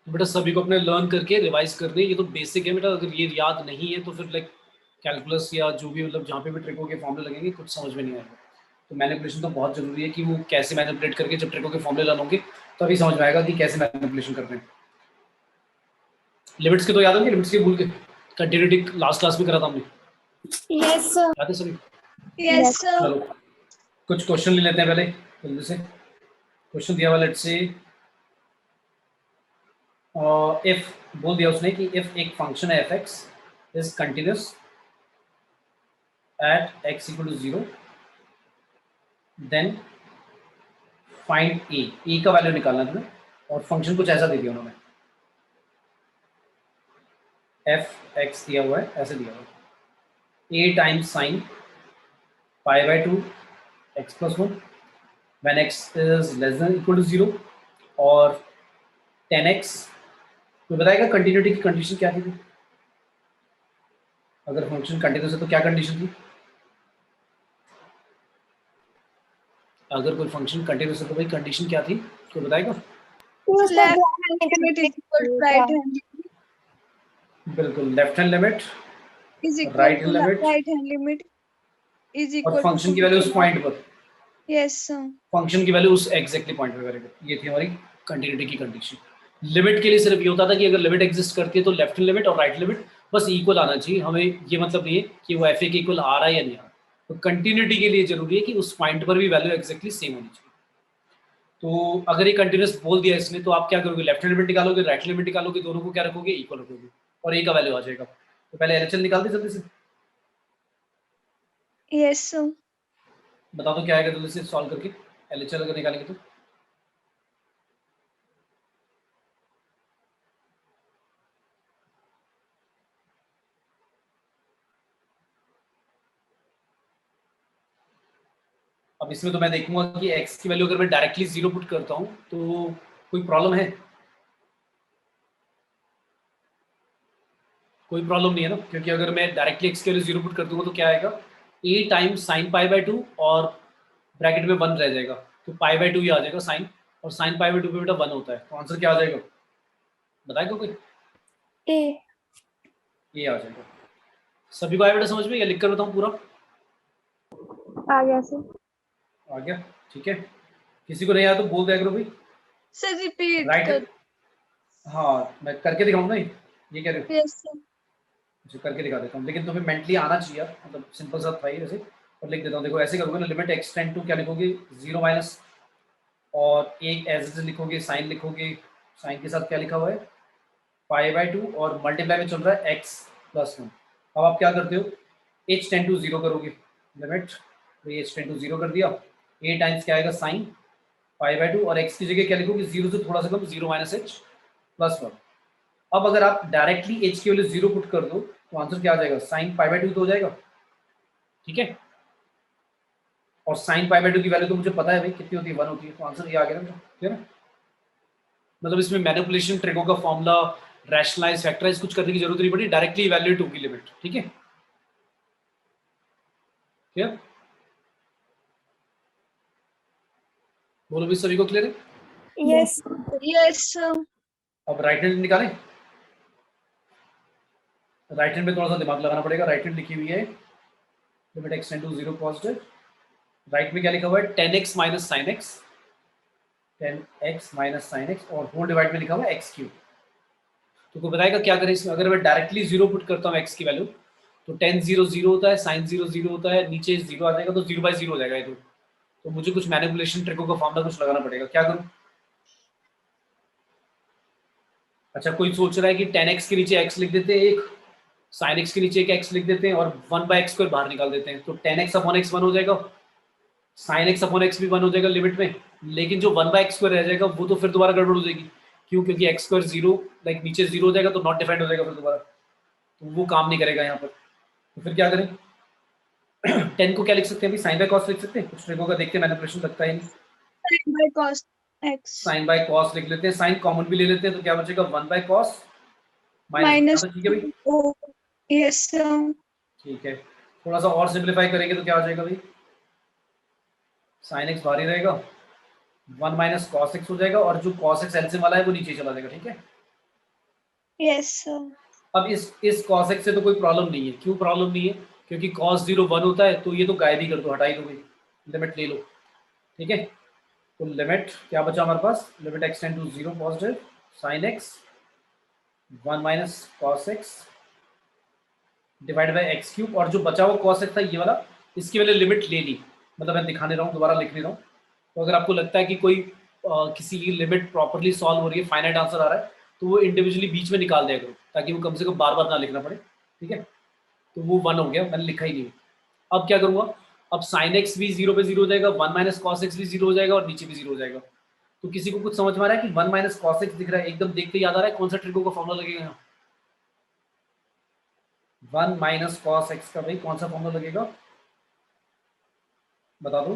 तो बेटा सभी को अपने लर्न करके रिवाइज करने, ये तो बेसिक है बेटा, अगर ये याद नहीं है तो फिर लाइक कैलकुलस या जो भी मतलब जहाँ पे भी ट्रिको के फॉर्मूले लगेंगे कुछ समझ में नहीं आएगा। तो मैनिपुलेशन तो बहुत जरूरी है कि वो कैसे मैनिपुलेट करके जब ट्रिको के फॉर्मूले रन होंगे तभी समझ में आएगा कि कैसे मैनिपुलेशन कर रहे हैं। लिमिट्स के तो याद होंगे, लिमिट्स के भूल के कंटिन्यूटी लास्ट क्लास में करा था हमने। Yes sir. याद है सभी? Yes sir. चलो कुछ क्वेश्चन ले लेते हैं पहले जल्दी से। क्वेश्चन दिया हुआ लेट्स से इफ बोल दिया उसने कि इफ एक फंक्शन है f x is continuous at x equal to 0 then find a का वैल्यू निकालना है तुम्हें, और फंक्शन कुछ ऐसा दे दिया उन्होंने, एफ एक्स दिया हुआ है, ऐसे दिया हुआ है a times sine pi by 2 x plus 1 when x is less than equal to 0 और 10x। तो बताएगा कंटिन्यूटी की कंडीशन क्या थी? अगर फंक्शन कंटिन्यूस है तो क्या कंडीशन थी? अगर कोई फंक्शन कंटिन्यूस है तो भाई कंडीशन क्या थी, कोई बताएगा? बिल्कुल, left hand limit right hand limit और फंक्शन की वैल्यू उस पॉइंट पर। Yes sir. फंक्शन की वैल्यू उस एग्जैक्टली पॉइंट पे करेगा। ये थी हमारी कंटिन्यूटी की कंडीशन। लिमिट के लिए सिर्फ ये होता था कि अगर लिमिट एग्जिस्ट करती है तो लेफ्ट हैंड लिमिट और राइट लिमिट बस इक्वल आना चाहिए, हमें ये मतलब नहीं है कि वो एफ ए के इक्वल आ रहा है या नहीं आ रहा। तो कंटिन्यूटी के लिए जरूरी है कि उस पॉइंट पर भी वैल्यू एग्जैक्टली सेम होनी चाहिए। तो अगर ये कंटिन्यूस बोल दिया इसने तो आप क्या करोगे, लेफ्ट हैंड लिमिट निकालोगे, राइट हैंड लिमिट निकालोगे, दोनों को क्या रखोगे, इक्वल रखोगे और ए का वैल्यू आ जाएगा। तो पहले एलएचएल निकाल दे जल्दी से। Yes sir. बता दो क्या आएगा जल्दी से सॉल्व करके, एलएचएल अगर निकालेंगे तो। अब इसमें तो मैं देखूंगा कि x की वैल्यू अगर मैं डायरेक्टली 0 पुट करता हूं तो कोई प्रॉब्लम है? कोई प्रॉब्लम नहीं है ना, क्योंकि अगर मैं डायरेक्टली x की वैल्यू 0 पुट कर दूंगा तो क्या आएगा, a times sine pi by 2 और ब्रैकेट में 1 रह जाएगा तो पाई बाय 2 ही आ जाएगा साइन, और साइन पाई बाय 2 पे बेटा 1 होता है, तो आंसर क्या आ जाएगा बताएगा कोई? ए आ जाएगा। सभी को आया बेटा समझ में, या लिख कर बताऊं पूरा? आ गया सर। आ गया, ठीक है। किसी को नहीं आया तो बोल दिया करो भाई। सर रिपीट राइट, हाँ मैं करके दिखाऊंगा ना, ये कह रहे हो? Yes sir. अच्छा करके दिखा देता हूँ, लेकिन तुम्हें मेंटली आना चाहिए, मतलब सिंपल सा था ही वैसे। और लिख देता हूँ, देखो ऐसे करोगे ना, लिमिट एक्स टेंड टू क्या लिखोगे 0 माइनस, और एक एज लिखोगे, साइन लिखोगे, साइन के साथ क्या लिखा हुआ है पाई बाय 2 और मल्टीप्लाई में चल रहा है एक्स प्लस 1। अब आप क्या करते हो, एच टेंड टू 0 करोगे, लिमिट तो एच टेंड टू 0 कर दिया, ए टाइम्स क्या आएगा साइन पाई बाय 2 और एक्स की जगह क्या लिखोगे 0 से थोड़ा सा कम 0 माइनस एच प्लस 1। अब अगर आप डायरेक्टली एच की वैल्यू 0 पुट कर दो तो आंसर क्या आ जाएगा, साइन पाई बाय 2 तो हो जाएगा, ठीक है। और साइन पाई बाय 2 की वैल्यू तो मुझे पता है भाई कितनी होती है, 1 होती है, तो आंसर ये आ गया ना, ठीक है ना। मतलब इसमें मैनिपुलेशन ट्रिकों का फॉर्मूला, रैशनलाइज, फैक्टराइज कुछ करने की जरूरत नहीं पड़ी, डायरेक्टली इवैल्यूएट होगी लिमिट, ठीक है। क्लियर? बोलो भी सभी को क्लियर है? Yes yes sir. अब राइट हैंड निकालें। राइट हैंड में थोड़ा सा दिमाग लगाना पड़ेगा। राइट हैंड लिखी हुई है limit x tend to 0 positive, right में क्या लिखा हुआ है 10x minus sine x, 10x minus sine x और होल डिवाइड में लिखा हुआ है एक्स क्यूब। तो कोई बताएगा क्या करें इसमें, अगर मैं डायरेक्टली 0 पुट करता हूँ एक्स की वैल्यू तो 10 0 0 होता है, साइन 0 0 होता है, नीचे 0 आ जाएगा तो 0 बाई 0 हो जाएगा ये तो मुझे कुछ मैनिपुलेशन ट्रिकों का फॉर्मूला कुछ लगाना पड़ेगा, क्या करूं? अच्छा कोई सोच रहा है कि 10x के नीचे x लिख देते हैं एक, साइन x के नीचे एक x लिख देते हैं और 1 बाई एक्स बाहर निकाल देते हैं, तो 10x अपॉन x 1 हो जाएगा, साइन x अपॉन x भी 1 हो जाएगा लिमिट में, लेकिन जो 1 बाई एक्स रह जाएगा वो तो फिर दोबारा गड़बड़ हो जाएगी। क्यों? क्योंकि एक्स स्क्वायर 0 लाइक नीचे 0 हो जाएगा तो नॉट डिफाइंड हो जाएगा फिर दोबारा, तो वो काम नहीं करेगा यहाँ पर। तो फिर क्या करें 10 को क्या लिख सकते हैं अभी, साइन बाय कॉस लिख सकते हैं, कुछ ट्रिकों का देखते हैं, मैनिपुलेशन लगता है नहीं। Sine by cos x, sine by cos लिख लेते हैं, साइन कॉमन भी ले लेते हैं तो क्या बचेगा 1 बाय कॉस माइनस। माइनस, ठीक है भाई, यस सर। ठीक है। थोड़ा सा और सिंप्लीफाई करेंगे तो क्या हो जाएगा भाई, साइन एक्स बाहर ही रहेगा, 1 माइनस कॉस एक्स हो जाएगा और जो कॉस एक्स एलसीएम वाला है वो नीचे चला जाएगा, ठीक है। Yes, sir. अब इस cos x से तो कोई प्रॉब्लम नहीं है। क्यों प्रॉब्लम नहीं है? क्योंकि cos 0 1 होता है, तो ये तो गायब ही कर दो, हटा ही दो भाई, लिमिट ले लो। ठीक है, तो लिमिट क्या बचा हमारे पास, limit x tend to 0 positive sin x 1 minus cos x divide by x cube, और जो बचा हुआ cos x था ये वाला, इसकी मैंने लिमिट ले ली, मतलब मैं दिखाने रहा हूँ, दोबारा लिख नहीं रहा हूँ। तो अगर आपको लगता है कि कोई किसी की लिमिट प्रॉपरली सॉल्व हो रही है, फाइनाइट आंसर आ रहा है, तो वो इंडिविजुअली बीच में निकाल दिया करो, ताकि वो कम से कम बार बार ना लिखना पड़े। ठीक है, तो वो 1 हो गया, मैंने लिखा ही नहीं। अब क्या करूँगा, अब साइन एक्स भी 0 पे 0 हो जाएगा, 1 माइनस कॉस एक्स भी 0 हो जाएगा, और नीचे भी 0 हो जाएगा। तो किसी को कुछ समझ में आ रहा है कि 1 माइनस कॉस एक्स दिख रहा है, एकदम देखते याद आ रहा है कौन सा ट्रिको का फॉर्मूला लगेगा यहाँ? 1 माइनस कॉस एक्स का भाई कौन सा फॉर्मूला लगेगा, बता दो।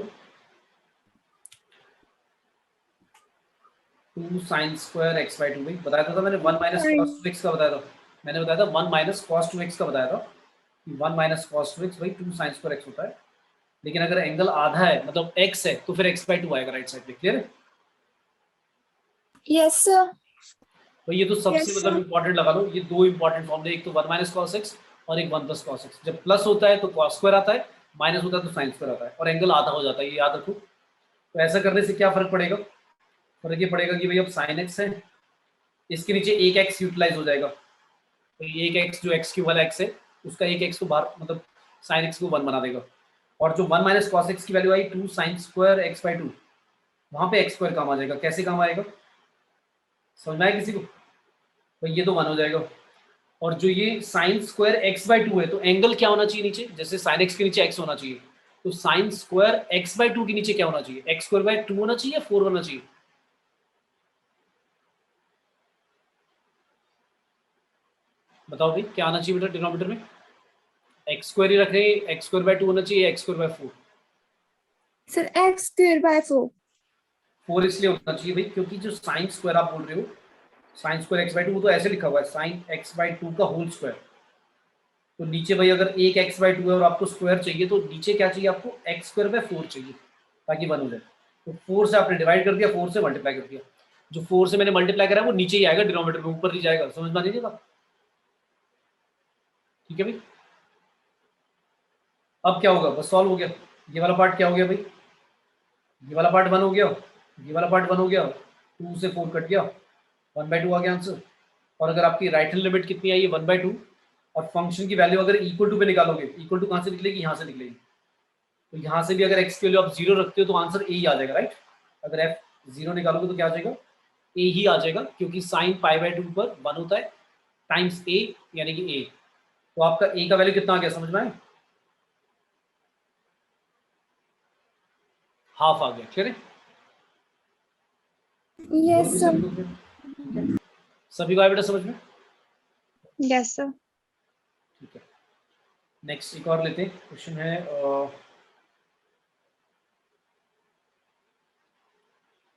2 साइन स्क्वायर एक्स बाई 2 भाई, बताया था मैंने। 1 माइनस कॉस 2 एक्स का बताया था, मैंने बताया था 1 माइनस कॉस 2 एक्स का बताया था, 1 माइनस कॉस 2 एक्स भाई 2 साइन स्क्वायर एक्स होता है। लेकिन अगर एंगल आधा है, मतलब एक्स है, तो फिर एक्स बाई 2 आएगा राइट साइड पे। क्लियर है? Yes, sir. तो ये तो सबसे Yes, मतलब sir. इंपॉर्टेंट लगा लो, ये दो इंपॉर्टेंट फॉर्मूले, एक तो 1 माइनस कॉस एक्स और एक 1 प्लस कॉस एक्स। जब प्लस होता है तो कॉस स्क्वायर आता है, माइनस होता है तो साइन स्क्वायर आता है, और एंगल आधा हो जाता है, ये याद रखो। तो ऐसा करने से क्या फर्क पड़ेगा, फर्क ये पड़ेगा कि भाई अब साइन एक्स है, इसके नीचे एक एक्स यूटिलाइज हो जाएगा, तो ये एक एक्स जो एक्स क्यूब वाला एक्स है, उसका एक एक्स को बाहर, मतलब साइन एक्स को 1 बना देगा। और जो 1 माइनस कॉस एक्स की value I 2 sign square x by 2, वहां पे एक्स स्क्वायर काम आ जाएगा। कैसे काम आएगा, समझ में आया किसी को? तो ये तो 1 हो जाएगा। और जो ये साइन स्क्वायर एक्स बाई 2 है, तो एंगल क्या होना चाहिए नीचे, जैसे साइन एक्स के नीचे एक्स होना चाहिए, तो साइन स्क्वायर एक्स बाई 2 के नीचे क्या होना चाहिए, एक्स स्क्वायर बाई 2 होना चाहिए या 4 होना चाहिए? बताओ भाई, क्या आना चाहिए बेटा डिनोमिनेटर में? एक्स स्क्वायर ही रख रहे हैं, एक्स स्क्वायर बाई 2 होना चाहिए, x square by 4? Sir, x square by 4. 4 इसलिए होना चाहिए भाई, क्योंकि जो साइन स्क्वायर आप बोल रहे हो, साइन स्क्वायर एक्स बाई 2, वो तो ऐसे लिखा हुआ है, साइन एक्स बाई 2 का होल स्क्वायर। तो नीचे भाई अगर एक एक्स बाई 2 है और आपको स्क्वायर चाहिए, तो नीचे क्या चाहिए आपको, एक्स स्क्वायर बाई 4 चाहिए, ताकि 1 हो जाए। तो 4 से आपने डिवाइड कर दिया, 4 से मल्टीप्लाई कर दिया, जो 4 से मैंने मल्टीप्लाई करा है वो नीचे ही आएगा डिनोमिनेटर में, ऊपर नहीं जाएगा। समझ में आ जाएगा? ठीक है भाई, अब क्या होगा, बस सॉल्व हो गया। ये वाला पार्ट क्या हो गया भाई, ये वाला पार्ट 1 हो गया, ये वाला पार्ट 1 हो गया, 2 से 4 कट गया, 1/2 आ गया आंसर। और अगर आपकी राइट हैंड लिमिट कितनी आई है, 1/2, और फंक्शन की वैल्यू अगर इक्वल टू पे निकालोगे, इक्वल टू कहाँ से निकलेगी, यहाँ से निकलेगी। तो यहाँ से भी अगर एक्स की वैल्यू आप 0 रखते हो तो आंसर ए ही आ जाएगा, राइट? अगर एफ 0 निकालोगे तो क्या आ जाएगा, ए ही आ जाएगा, क्योंकि साइन π/2 पर 1 होता है, टाइम्स ए, यानी कि ए। तो आपका ए का वैल्यू कितना आ गया, समझ में आया? हाफ आ गया। क्लियर है? Yes, बोलो sir. सभी को clear? ठीक है, सभी को आया बेटा समझ में? Yes, sir. ठीक है, नेक्स्ट एक और लेते हैं। क्वेश्चन है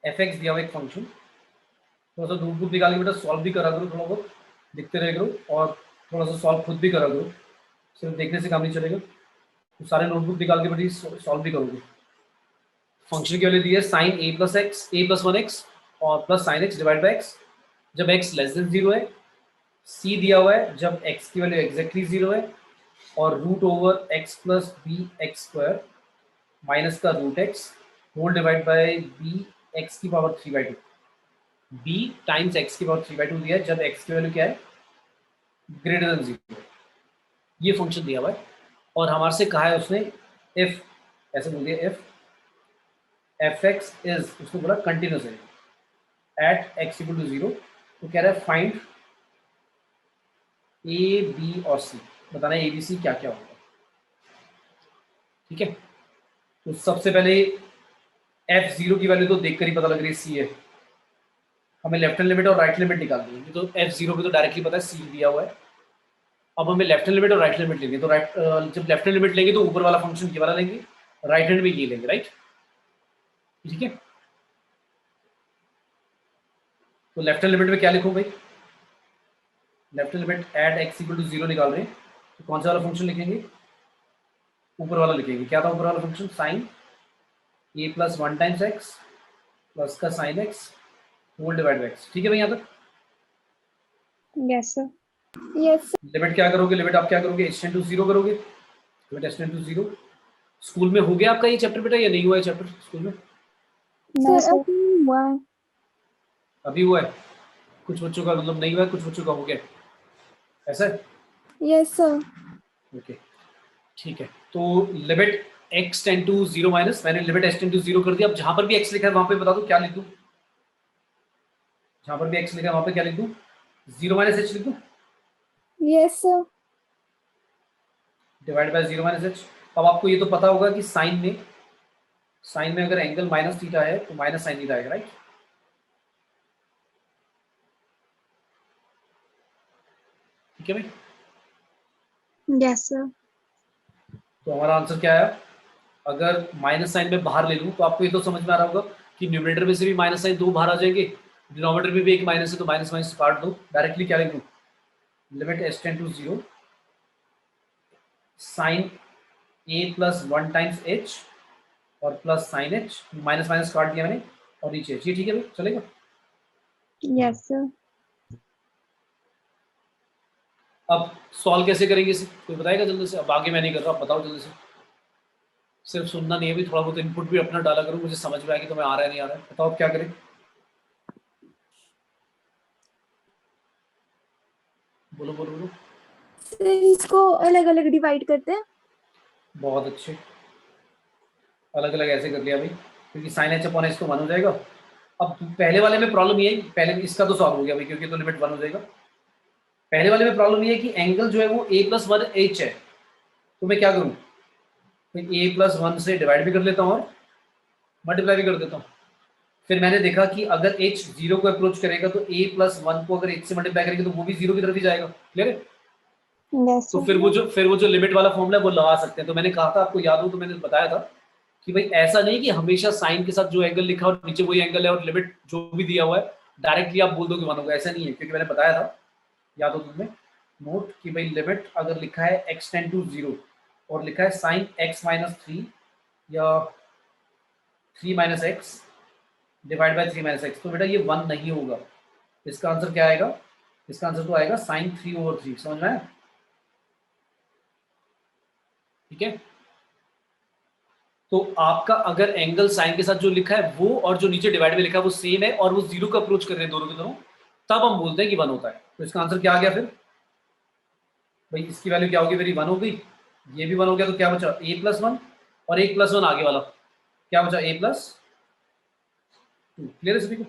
एफ एक्स दिया हुआ एक फंक्शन, थोड़ा सा नोटबुक निकाल के बेटा सॉल्व भी करा करो, थोड़ा बहुत लिखते रह करो, और थोड़ा सा सॉल्व खुद भी करा करो, सिर्फ देखने से काम नहीं चलेगा। तो सारे नोटबुक निकाल के बेटी सॉल्व भी करोगे। फंक्शन की वैल्यू दी है sign a plus x, A plus 1x और plus sine x divide by x, जब एक्स लेस देन 0 है। सी दिया हुआ है जब एक्स की वैल्यू एग्जैक्टली 0 है, और root over x plus b x square minus का root x whole divide by b x की पावर 3/2, बी टाइम्स एक्स की पावर 3/2 दिया है जब एक्स की वैल्यू क्या है, ग्रेटर देन 0। ये फंक्शन दिया हुआ है, और हमारे से कहा है उसने इफ, ऐसे बोल दिया इफ एफ एक्स इज, उसको बोला कंटिन्यूस है एट एक्स इक्वल टू 0, तो कह रहा है फाइंड ए बी और सी, बताना ए बी सी क्या क्या होगा। ठीक है, तो सबसे पहले f0 की वैल्यू तो देखकर ही पता लग रही है सी है, हमें लेफ्ट हैंड लिमिट और राइट लिमिट निकालनी है। तो f0 पे तो डायरेक्टली पता है सी दिया हुआ है। अब हमें लेफ्ट हैंड लिमिट और राइट लिमिट लेंगे, तो जब लेफ्ट हैंड लिमिट लेंगे तो ऊपर वाला फंक्शन ये वाला लेंगे, राइट हैंड में ये लेंगे, राइट? ठीक है, तो लेफ्ट हैंड लिमिट में क्या लिखो भाई, left hand limit at x equal to 0 निकाल रहे हैं, तो कौन सा वाला फंक्शन लिखेंगे, ऊपर वाला लिखेंगे। क्या था ऊपर वाला function, sine a plus 1 times x plus का sine x whole divide by x. ठीक है भाई यहाँ तक? Yes, sir. Yes, sir. Limit क्या करोगे, लिमिट आप क्या करोगे, h टेंड टू 0 करोगे, limit h tend to 0। School में हो गया आपका ये चैप्टर बेटा या नहीं हुआ है चैप्टर स्कूल में? No, Sir, sir. अभी हुआ है। अभी हुआ है, कुछ बच्चों का मतलब नहीं हुआ है, कुछ बच्चों का हो गया, ऐसा है? Yes, sir. ओके ठीक है, तो limit x tend to 0 minus, मैंने लिमिट h टेंड टू 0 कर दिया। अब जहां पर भी x लिखा है वहां पे बता दो क्या लिख दूं, जहां पर भी x लिखा है वहां पे क्या लिख दूं, 0 माइनस h लिख दूं, Yes, sir. Divide by 0 minus h। अब आपको ये तो पता होगा कि साइन में अगर एंगल माइनस थीटा है तो माइनस साइन थीटा आएगा, राइट? ठीक है भाई, Yes, sir. तो हमारा आंसर क्या है, अगर माइनस साइन में बाहर ले लूं तो आपको ये तो समझ में आ रहा होगा कि न्यूमरेटर में से भी माइनस साइन 2 बाहर आ जाएंगे, डिनोमिनेटर में भी एक माइनस है तो माइनस माइनस काट दो, डायरेक्टली क्या लिख दूं, limit h tend to 0 sine a plus 1 times h और plus sine h, minus minus काट दिया मैंने और नीचे h, ये ठीक है भाई, चलेगा? Yes, sir. अब सॉल्व कैसे करेंगे इसे, कोई बताएगा जल्दी से? अब आगे मैं नहीं कर रहा, आप बताओ जल्दी से, सिर्फ सुनना नहीं है भी, थोड़ा बहुत इनपुट भी अपना डाला करूँ, मुझे समझ में आएगी तो मैं आ रहा है नहीं आ रहा है, बताओ अब क्या करें? बोलो बोलो बोलो। सर इसको अलग अलग डिवाइड करते हैं। बहुत अच्छे, अलग अलग ऐसे कर लिया भाई, क्योंकि साइन एच अपॉन एच तो 1 हो जाएगा। अब पहले वाले में प्रॉब्लम ये है, पहले इसका तो सॉल्व हो गया भाई क्योंकि तो लिमिट 1 हो जाएगा। पहले वाले में प्रॉब्लम ये है कि एंगल जो है वो a प्लस 1 h है, तो मैं क्या करूँ, a प्लस 1 से डिवाइड भी कर लेता हूँ और मल्टीप्लाई भी कर देता हूँ। फिर मैंने देखा कि अगर h 0 को अप्रोच करेगा तो a प्लस 1 को अगर h से मल्टीप्लाई करेंगे तो वो भी 0 की तरफ ही जाएगा, क्लियर है? Yes, तो sir. फिर वो जो लिमिट वाला फॉर्मूला है वो लगा सकते हैं। तो मैंने कहा था, आपको याद हो तो मैंने बताया था कि भाई ऐसा नहीं कि हमेशा साइन के साथ जो एंगल लिखा और नीचे वही एंगल है और लिमिट जो भी दिया हुआ है डायरेक्टली आप बोल दो कि 1 होगा, ऐसा नहीं है, क्योंकि मैंने बताया था, याद हो तुम्हें नोट, कि भाई लिमिट अगर लिखा है x टेंड टू 0 और लिखा है साइन x माइनस 3 या 3 minus x divide by 3 minus x, तो बेटा ये 1 नहीं होगा। इसका आंसर क्या आएगा, इसका आंसर तो आएगा साइन 3 ओवर 3, समझ में आया? ठीक है, तो आपका अगर एंगल साइन के साथ जो लिखा है वो और जो नीचे डिवाइड में लिखा है वो सेम है और वो 0 को अप्रोच कर रहे हैं दोनों के दोनों, तब हम बोलते हैं कि 1 होता है। तो इसका आंसर क्या आ गया फिर भाई, इसकी वैल्यू क्या होगी मेरी, 1 हो गई, ये भी 1 हो गया, तो क्या बचा a प्लस 1 और 1 प्लस 1 आगे वाला क्या बचा, a प्लस 2, क्लियर है सभी को?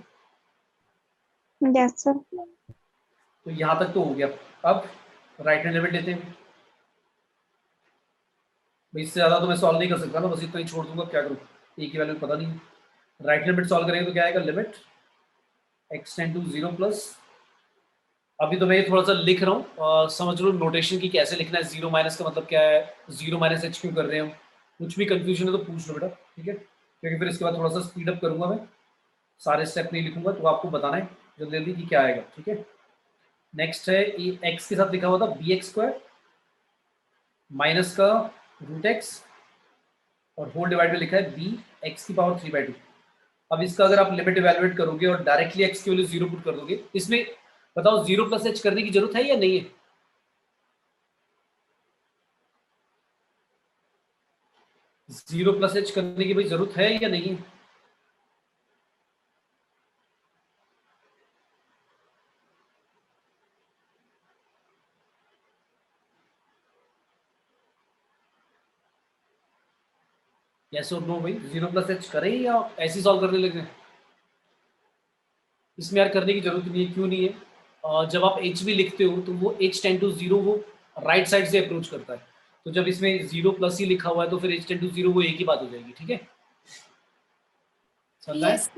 Yes, sir. तो यहां तक तो हो गया। अब राइट हैंड लिमिट लेते हैं भाई, इससे ज्यादा तो मैं सॉल्व नहीं कर सकता ना, बस इतना ही छोड़ दूंगा, क्या करूँ, a की वैल्यू पता नहीं। राइट लिमिट सॉल्व करेंगे तो क्या आएगा, limit x tend to 0 plus, अभी तो मैं ये थोड़ा सा लिख रहा हूँ, समझ लो नोटेशन की कैसे लिखना है, 0 माइनस का मतलब क्या है, 0 माइनस h क्यों कर रहे हैं हम, कुछ भी कंफ्यूजन है तो पूछ लो बेटा, ठीक है? क्योंकि फिर इसके बाद थोड़ा सा स्पीड अप करूंगा मैं, सारे स्टेप नहीं लिखूंगा, तो आपको बताना है जल्दी जल्दी कि क्या आएगा, ठीक है? नेक्स्ट है x के साथ लिखा हुआ था bx स्क्वायर माइनस का रूट x और होल डिवाइड में लिखा है b x की पावर 3/2। अब इसका अगर आप लिमिट इवैल्यूएट करोगे और डायरेक्टली x की वैल्यू 0 पुट कर दोगे, इसमें बताओ 0 प्लस h करने की जरूरत है या नहीं है? 0 प्लस h करने की भाई जरूरत है या नहीं है? यस और नो भाई, 0 प्लस h करें या ऐसे सॉल्व करने लगे? इसमें यार करने की जरूरत नहीं है, क्यों नहीं है? जब आप h भी लिखते हो तो वो h टेंड टू 0 वो राइट साइड से अप्रोच करता है, तो जब इसमें 0 प्लस ही लिखा हुआ है तो फिर h टेंड टू 0 वो एक ही बात हो जाएगी, ठीक है? समझ रहा है? Yes.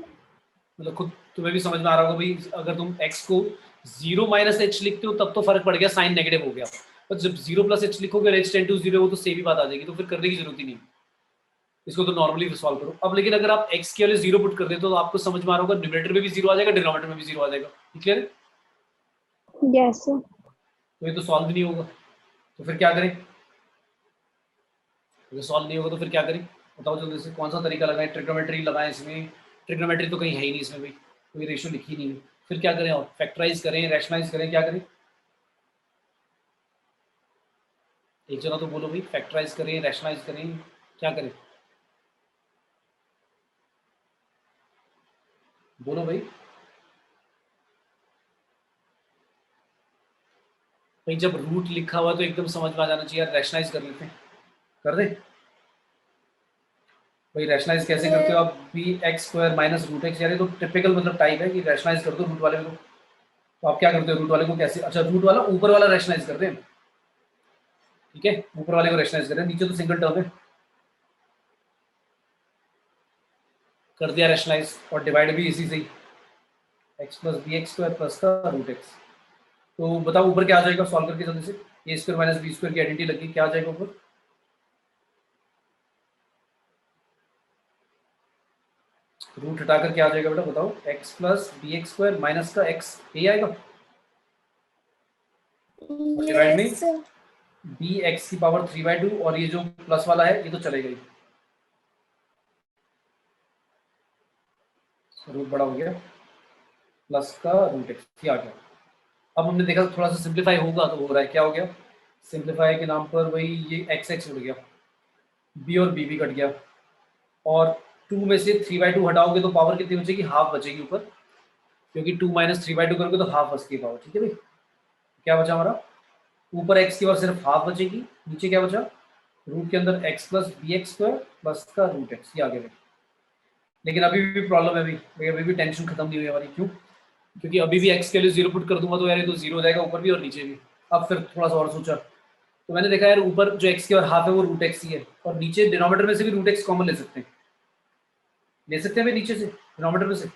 मतलब खुद तुम्हें भी समझ में आ रहा होगा भाई, अगर तुम x को 0 माइनस h लिखते हो तब तो फर्क पड़ गया, साइन नेगेटिव हो गया, पर जब 0 प्लस h लिखोगे और h टेंड टू 0 वो तो सेम ही बात आ जाएगी, तो फिर करने की जरूरत ही नहीं, इसको तो नॉर्मली सॉल्व करो। अब लेकिन अगर आप x के वाले 0 पुट कर देते हो तो आपको समझ में आ रहा होगा, न्यूमरेटर में भी 0 आ जाएगा, डिनोमिनेटर में भी 0 आ जाएगा, क्लियर है? Yes, sir. तो ये तो सॉल्व भी नहीं होगा, तो फिर क्या करें? अगर सॉल्व नहीं होगा तो फिर क्या करें, बताओ जल्दी से, कौन सा तरीका लगाएं, ट्रिग्नोमेट्री लगाएं इसमें? ट्रिग्नोमेट्री तो कहीं है ही नहीं इसमें भाई, कोई रेशियो लिखी नहीं है, फिर क्या करें, और फैक्टराइज करें, रैशनलाइज करें, क्या करें? एक जना तो बोलो भाई, फैक्टराइज करें, रैशनलाइज करें, क्या करें? बोलो भाई। भाई जब रूट लिखा हुआ तो एकदम समझ में आ जाना चाहिए यार, रैशनलाइज कर लेते हैं, कर दे भाई। रैशनलाइज कैसे करते हो आप? B x square minus root x, यार ये तो टिपिकल मतलब टाइप है कि रैशनलाइज कर दो रूट वाले को। तो आप क्या करते हो रूट वाले को कैसे? अच्छा, रूट वाला ऊपर वाला रैशनलाइज कर रहे हैं, ठीक है, ऊपर वाले को रैशनलाइज कर रहे हैं, नीचे तो सिंगल टर्म है, कर दिया रैशनलाइज, और डिवाइड भी इसी से ही, x plus b x square plus का रूट एक्स। तो बताओ ऊपर क्या आ जाएगा सॉल्व करके जल्दी से? ए स्क्वायर माइनस बी स्क्वायर की आइडेंटिटी लगी, क्या आ जाएगा ऊपर? रूट हटाकर क्या आ जाएगा बेटा बताओ? X plus b x square minus का एक्स, ये आएगा, और डिवाइड में यस बी एक्स की पावर 3/2, और ये जो प्लस वाला है ये तो चलेगा ही, रूट बड़ा हो गया, प्लस का रूट एक्स, ये आ गया। अब हमने देखा थोड़ा सा सिंप्लीफाई होगा तो हो रहा है, क्या हो गया? सिंप्लीफाई के नाम पर वही ये एक्स एक्स उड़ गया, बी और बी भी कट गया, और 2 में से 3/2 हटाओगे तो पावर कितनी बचेगी? हाफ बचेगी ऊपर, क्योंकि 2 माइनस 3/2 करोगे तो हाफ बचती है पावर, ठीक है भाई। क्या बचा हमारा? ऊपर एक्स की पावर सिर्फ हाफ बचेगी, नीचे क्या बचा? रूट के अंदर x plus b x square plus का रूट एक्स, ये आगे भाई। लेकिन अभी भी प्रॉब्लम है भाई, अभी भी टेंशन खत्म नहीं हुई हमारी, क्यों? क्योंकि अभी भी एक्स के लिए 0 पुट कर दूंगा तो यार ये तो 0 हो जाएगा ऊपर भी और नीचे भी। अब फिर थोड़ा सा और सोचा तो मैंने देखा यार ऊपर जो एक्स की और हाफ है वो रूट एक्स ही है, और नीचे डिनोमिनेटर में से भी रूट एक्स कॉमन ले सकते हैं, ले सकते हैं भाई नीचे से डिनोमिनेटर में से।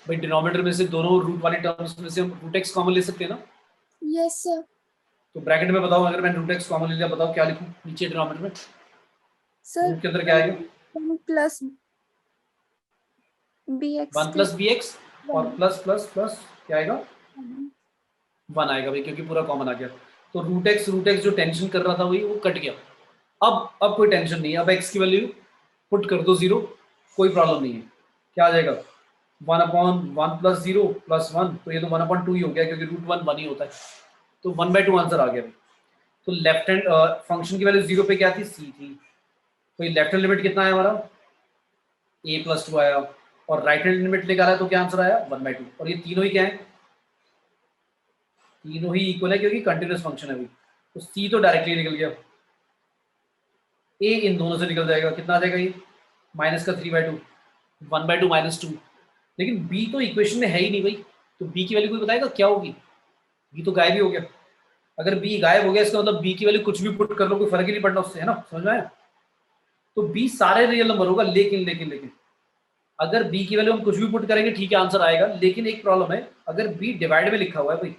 भाई डिनोमिनेटर में से दोनों रूट वाली टर्म्स में से हम रूट एक्स कॉमन ले सकते हैं ना? Yes sir. तो ब्रैकेट में बताओ, अगर मैंने रूट एक्स कॉमन ले लिया बताओ क्या लिखूं नीचे डिनोमिनेटर में? सर रूट के अंदर क्या आएगा? 1 plus b x 1 plus b x, और 1 प्लस प्लस प्लस क्या आएगा? 1 आएगा भाई, क्योंकि पूरा कॉमन आ गया। तो रूट एक्स जो टेंशन कर रहा था वही वो कट गया। अब कोई टेंशन नहीं है, अब एक्स की वैल्यू पुट कर दो 0, कोई प्रॉब्लम नहीं है। क्या आ जाएगा? 1/1 प्लस 0 प्लस 1, तो ये तो 1/2 ही हो गया, क्योंकि रूट 1 1 ही होता है, तो 1/2 आंसर आ गया भाई। तो लेफ्ट हैंड फंक्शन की वैल्यू 0 पे क्या थी? सी थी, तो ये लेफ्ट हैंड लिमिट कितना आया हमारा? a प्लस 2 आया, और राइट हैंड लिमिट लेकर आया तो क्या आंसर आया? 1/2। और ये तीनों ही क्या है? तीनों ही इक्वल है, क्योंकि कंटिन्यूअस फंक्शन है भाई, तो सी तो डायरेक्टली निकल गया, ए इन दोनों से निकल जाएगा, कितना आ जाएगा ये? माइनस का 3/2, 1/2 माइनस 2। लेकिन बी तो इक्वेशन में है ही नहीं भाई, तो बी की वैल्यू कोई बताएगा क्या होगी? बी तो गायब ही हो गया। अगर बी गायब हो गया इसका मतलब बी की वैल्यू कुछ भी पुट कर लो, कोई फर्क ही नहीं पड़ना उससे, है ना? समझ में आया? तो बी सारे रियल नंबर होगा, लेकिन अगर बी की वैल्यू हम कुछ भी पुट करेंगे ठीक है आंसर आएगा, लेकिन एक प्रॉब्लम है, अगर बी डिवाइड में लिखा हुआ है भाई,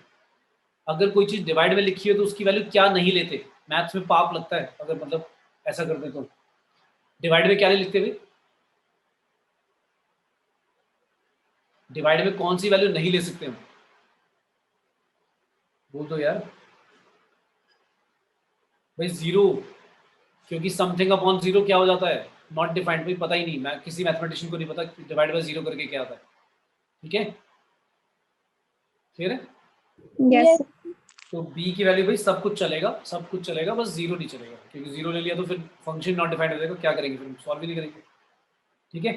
अगर कोई चीज डिवाइड में लिखी है तो उसकी वैल्यू क्या नहीं लेते? मैथ्स में पाप लगता है अगर मतलब ऐसा करते तो। डिवाइड में क्या नहीं लिखते भाई? डिवाइड में कौन सी वैल्यू नहीं ले सकते हम? बोल दो यार भाई। 0, क्योंकि समथिंग अपॉन 0 क्या हो जाता है? नॉट डिफाइंड भाई, पता ही नहीं, मैं किसी मैथमेटिशियन को नहीं पता डिवाइड बाय 0 करके क्या आता है, ठीक है? क्लियर है? Yes. तो b की वैल्यू भाई सब कुछ चलेगा, सब कुछ चलेगा, बस 0 नहीं चलेगा, क्योंकि 0 ले लिया तो फिर फंक्शन नॉट डिफाइंड हो जाएगा, क्या करेंगे फिर? सॉल्व ही नहीं करेंगे, ठीक है?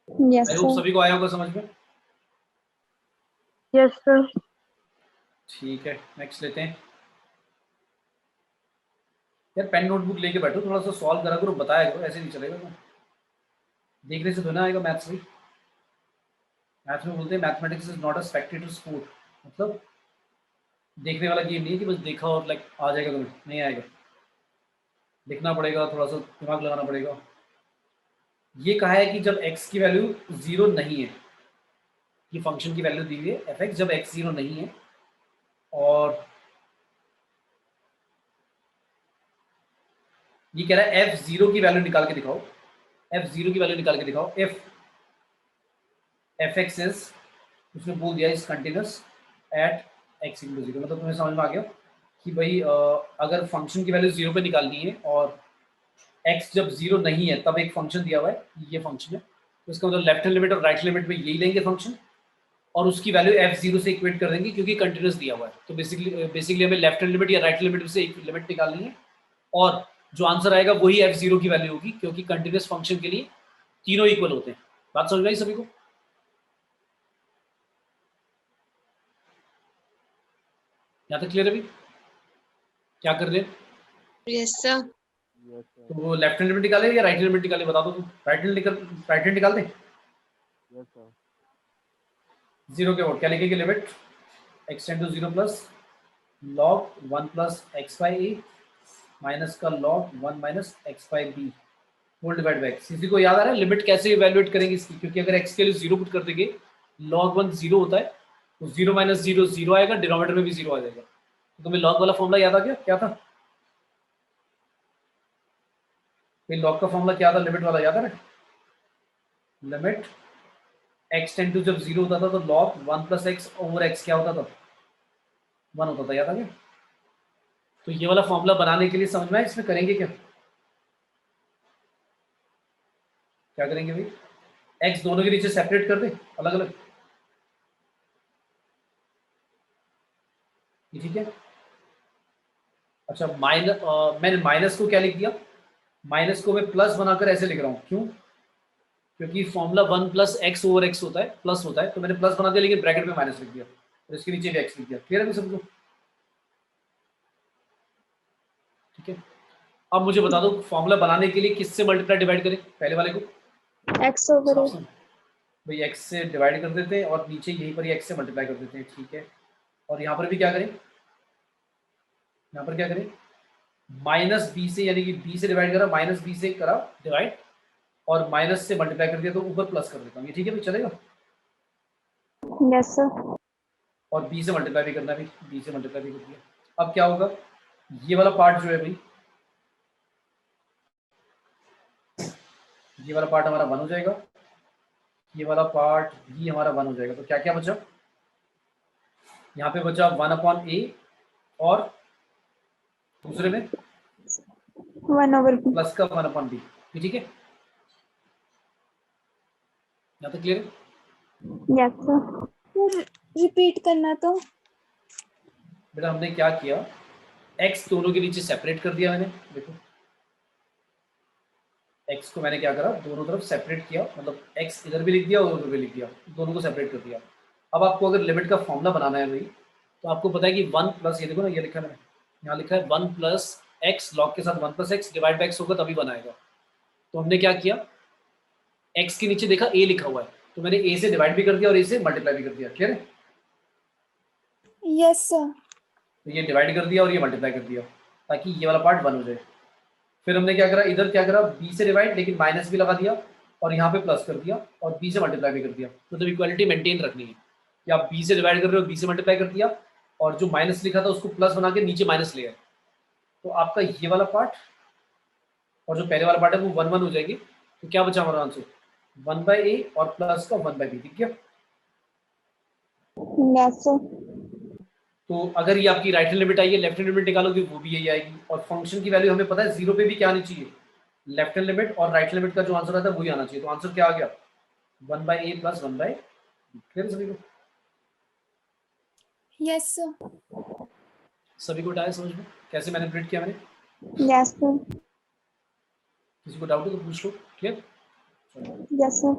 Yes, I hope sir. सभी को आया होगा समझ में। Yes, sir. ठीक है, नेक्स्ट लेते हैं। यार पेन नोटबुक लेके बैठो, थोड़ा सा सॉल्व करा करो, बताया करो, ऐसे नहीं चलेगा। तो देखने से तो ना आएगा मैथ्स भी। मैथ्स में बोलते हैं mathematics is not a Spectator sport, मतलब देखने वाला गेम नहीं है कि बस देखा और लाइक आ जाएगा, तुम्हें नहीं आएगा, लिखना पड़ेगा, थोड़ा सा दिमाग लगाना पड़ेगा। ये कहा है कि जब x की वैल्यू 0 नहीं है, ये फंक्शन की वैल्यू दी हुई है f(x) जब x 0 नहीं है, और ये कह रहा है f(0) की वैल्यू निकाल के दिखाओ, f(0) की वैल्यू निकाल के दिखाओ, if f(x) इज, उसने बोल दिया इज कंटिन्यूअस एट x = 0, मतलब तुम्हें समझ में आ गया कि भाई अगर फंक्शन की वैल्यू 0 पे निकालनी है और x जब 0 नहीं है तब एक फंक्शन दिया हुआ है, ये फंक्शन है, तो इसका मतलब लेफ्ट हैंड लिमिट और राइट लिमिट में यही लेंगे फंक्शन, और उसकी वैल्यू f0 से इक्वेट कर देंगे क्योंकि कंटिन्यूस दिया हुआ है। तो बेसिकली हमें लेफ्ट हैंड लिमिट या राइट लिमिट से एक लिमिट निकालनी है और जो आंसर आएगा वही f0 की वैल्यू होगी क्योंकि कंटिन्यूस फंक्शन के लिए तीनों इक्वल होते हैं। बात समझ में आई सभी को? यहाँ तक क्लियर है? अभी क्या कर रहे हैं? Yes sir. तो वो लेफ्ट हैंड लिमिट निकाले या राइट हैंड लिमिट निकाले? बता दो तुम। राइट हैंड निकाल दे। जीरो के वोट क्या लिखेंगे? Limit x tend to 0 plus log 1 plus x by a minus का log 1 minus x by b whole divide by x. किसी को याद आ रहा है लिमिट कैसे इवैल्यूएट करेंगे इसकी? क्योंकि अगर x के लिए 0 पुट कर देंगे log 1 0 होता है तो 0 माइनस 0 0 आएगा, डिनोमिनेटर में भी 0 आ जाएगा। तो तुम्हें log वाला फॉर्मूला याद आ गया? क्या था log का फॉर्मूला? क्या था लिमिट वाला? याद है? लिमिट x टेंड टू जब 0 होता था तो log 1 plus x over x क्या होता था? 1 होता था। याद आ गया? तो ये वाला फॉर्मूला बनाने के लिए समझ में आया इसमें करेंगे क्या? क्या करेंगे भाई? x दोनों के नीचे सेपरेट कर दे अलग अलग, ठीक है? अच्छा मैंने माइनस को क्या लिख दिया? माइनस को मैं प्लस बनाकर ऐसे लिख रहा हूँ। क्यों? क्योंकि formula 1 plus x over x होता है, प्लस होता है, तो मैंने प्लस बना दिया लेकिन ब्रैकेट में माइनस लिख दिया और इसके नीचे भी एक्स लिख दिया। क्लियर है सबको? ठीक है। अब मुझे बता दो फॉर्मूला बनाने के लिए किससे मल्टीप्लाई डिवाइड करें? पहले वाले को x ओवर a। भाई एक्स से डिवाइड कर देते हैं और नीचे यहीं पर ही एक्स से मल्टीप्लाई कर देते हैं, ठीक है? और यहाँ पर भी क्या करें? यहाँ पर क्या करें? माइनस बी से, यानी कि बी से डिवाइड करा, माइनस बी से करा डिवाइड और माइनस से मल्टीप्लाई कर दिया तो ऊपर प्लस कर देता हूँ। ये ठीक है भाई? चलेगा? Yes sir. और बी से मल्टीप्लाई भी करना है भाई, बी से मल्टीप्लाई भी कर दिया। अब क्या होगा? ये वाला पार्ट जो है भाई, ये वाला पार्ट हमारा 1 हो जाएगा, ये वाला पार्ट भी हमारा 1 हो जाएगा। तो क्या क्या बचा? यहाँ पे बचा 1/a और दूसरे में 1/b। प्लस का 1/b। ठीक है? यहाँ तक क्लियर है? Yes sir. रिपीट करना तो। बेटा हमने क्या किया, x दोनों के नीचे सेपरेट कर दिया मैंने। देखो x को मैंने क्या करा, दोनों तरफ सेपरेट किया, मतलब x इधर भी लिख दिया और उधर भी लिख दिया, दोनों को सेपरेट कर दिया। अब आपको अगर लिमिट का फॉर्मूला बनाना है भाई, तो आपको पता है कि 1 प्लस, ये देखो ना, ये लिखा है मैंने, यहाँ लिखा है 1 प्लस एक्स, लॉग के साथ 1 plus x divide by x होगा तभी बनाएगा। तो हमने क्या किया, x के नीचे देखा a लिखा हुआ है, तो मैंने a से डिवाइड भी कर दिया और a से मल्टीप्लाई भी कर दिया। क्लियर है? Yes sir. तो ये डिवाइड कर दिया और ये मल्टीप्लाई कर दिया ताकि ये वाला पार्ट 1 हो जाए। फिर हमने क्या करा, इधर क्या करा, b से डिवाइड लेकिन माइनस भी लगा दिया और यहाँ पे प्लस कर दिया और b से मल्टीप्लाई भी कर दिया। मतलब इक्वालिटी मेंटेन रखनी है कि आप b से डिवाइड कर रहे हो, b से मल्टीप्लाई कर दिया और जो माइनस लिखा था उसको प्लस बना के नीचे माइनस ले आए। तो आपका ये वाला पार्ट और जो पहले वाला पार्ट है वो 1 1 हो जाएगी। तो क्या बचा हमारा आंसर, 1/a और प्लस का 1/b। ठीक है? Yes sir. तो अगर ये आपकी राइट हैंड लिमिट आई है, लेफ्ट हैंड लिमिट निकालोगे वो भी यही आएगी। और फंक्शन की वैल्यू हमें पता है 0 पे भी क्या आनी चाहिए, लेफ्ट हैंड लिमिट और राइट हैंड लिमिट का जो आंसर आता है वही आना चाहिए। तो आंसर क्या आ गया, 1/a प्लस 1/b। क्लियर सभी को? Yes sir. सभी को आया समझ में कैसे मैनिपुलेट किया मैंने? Yes sir. किसी को डाउट है तो पूछ लो। क्लियर? Yes sir.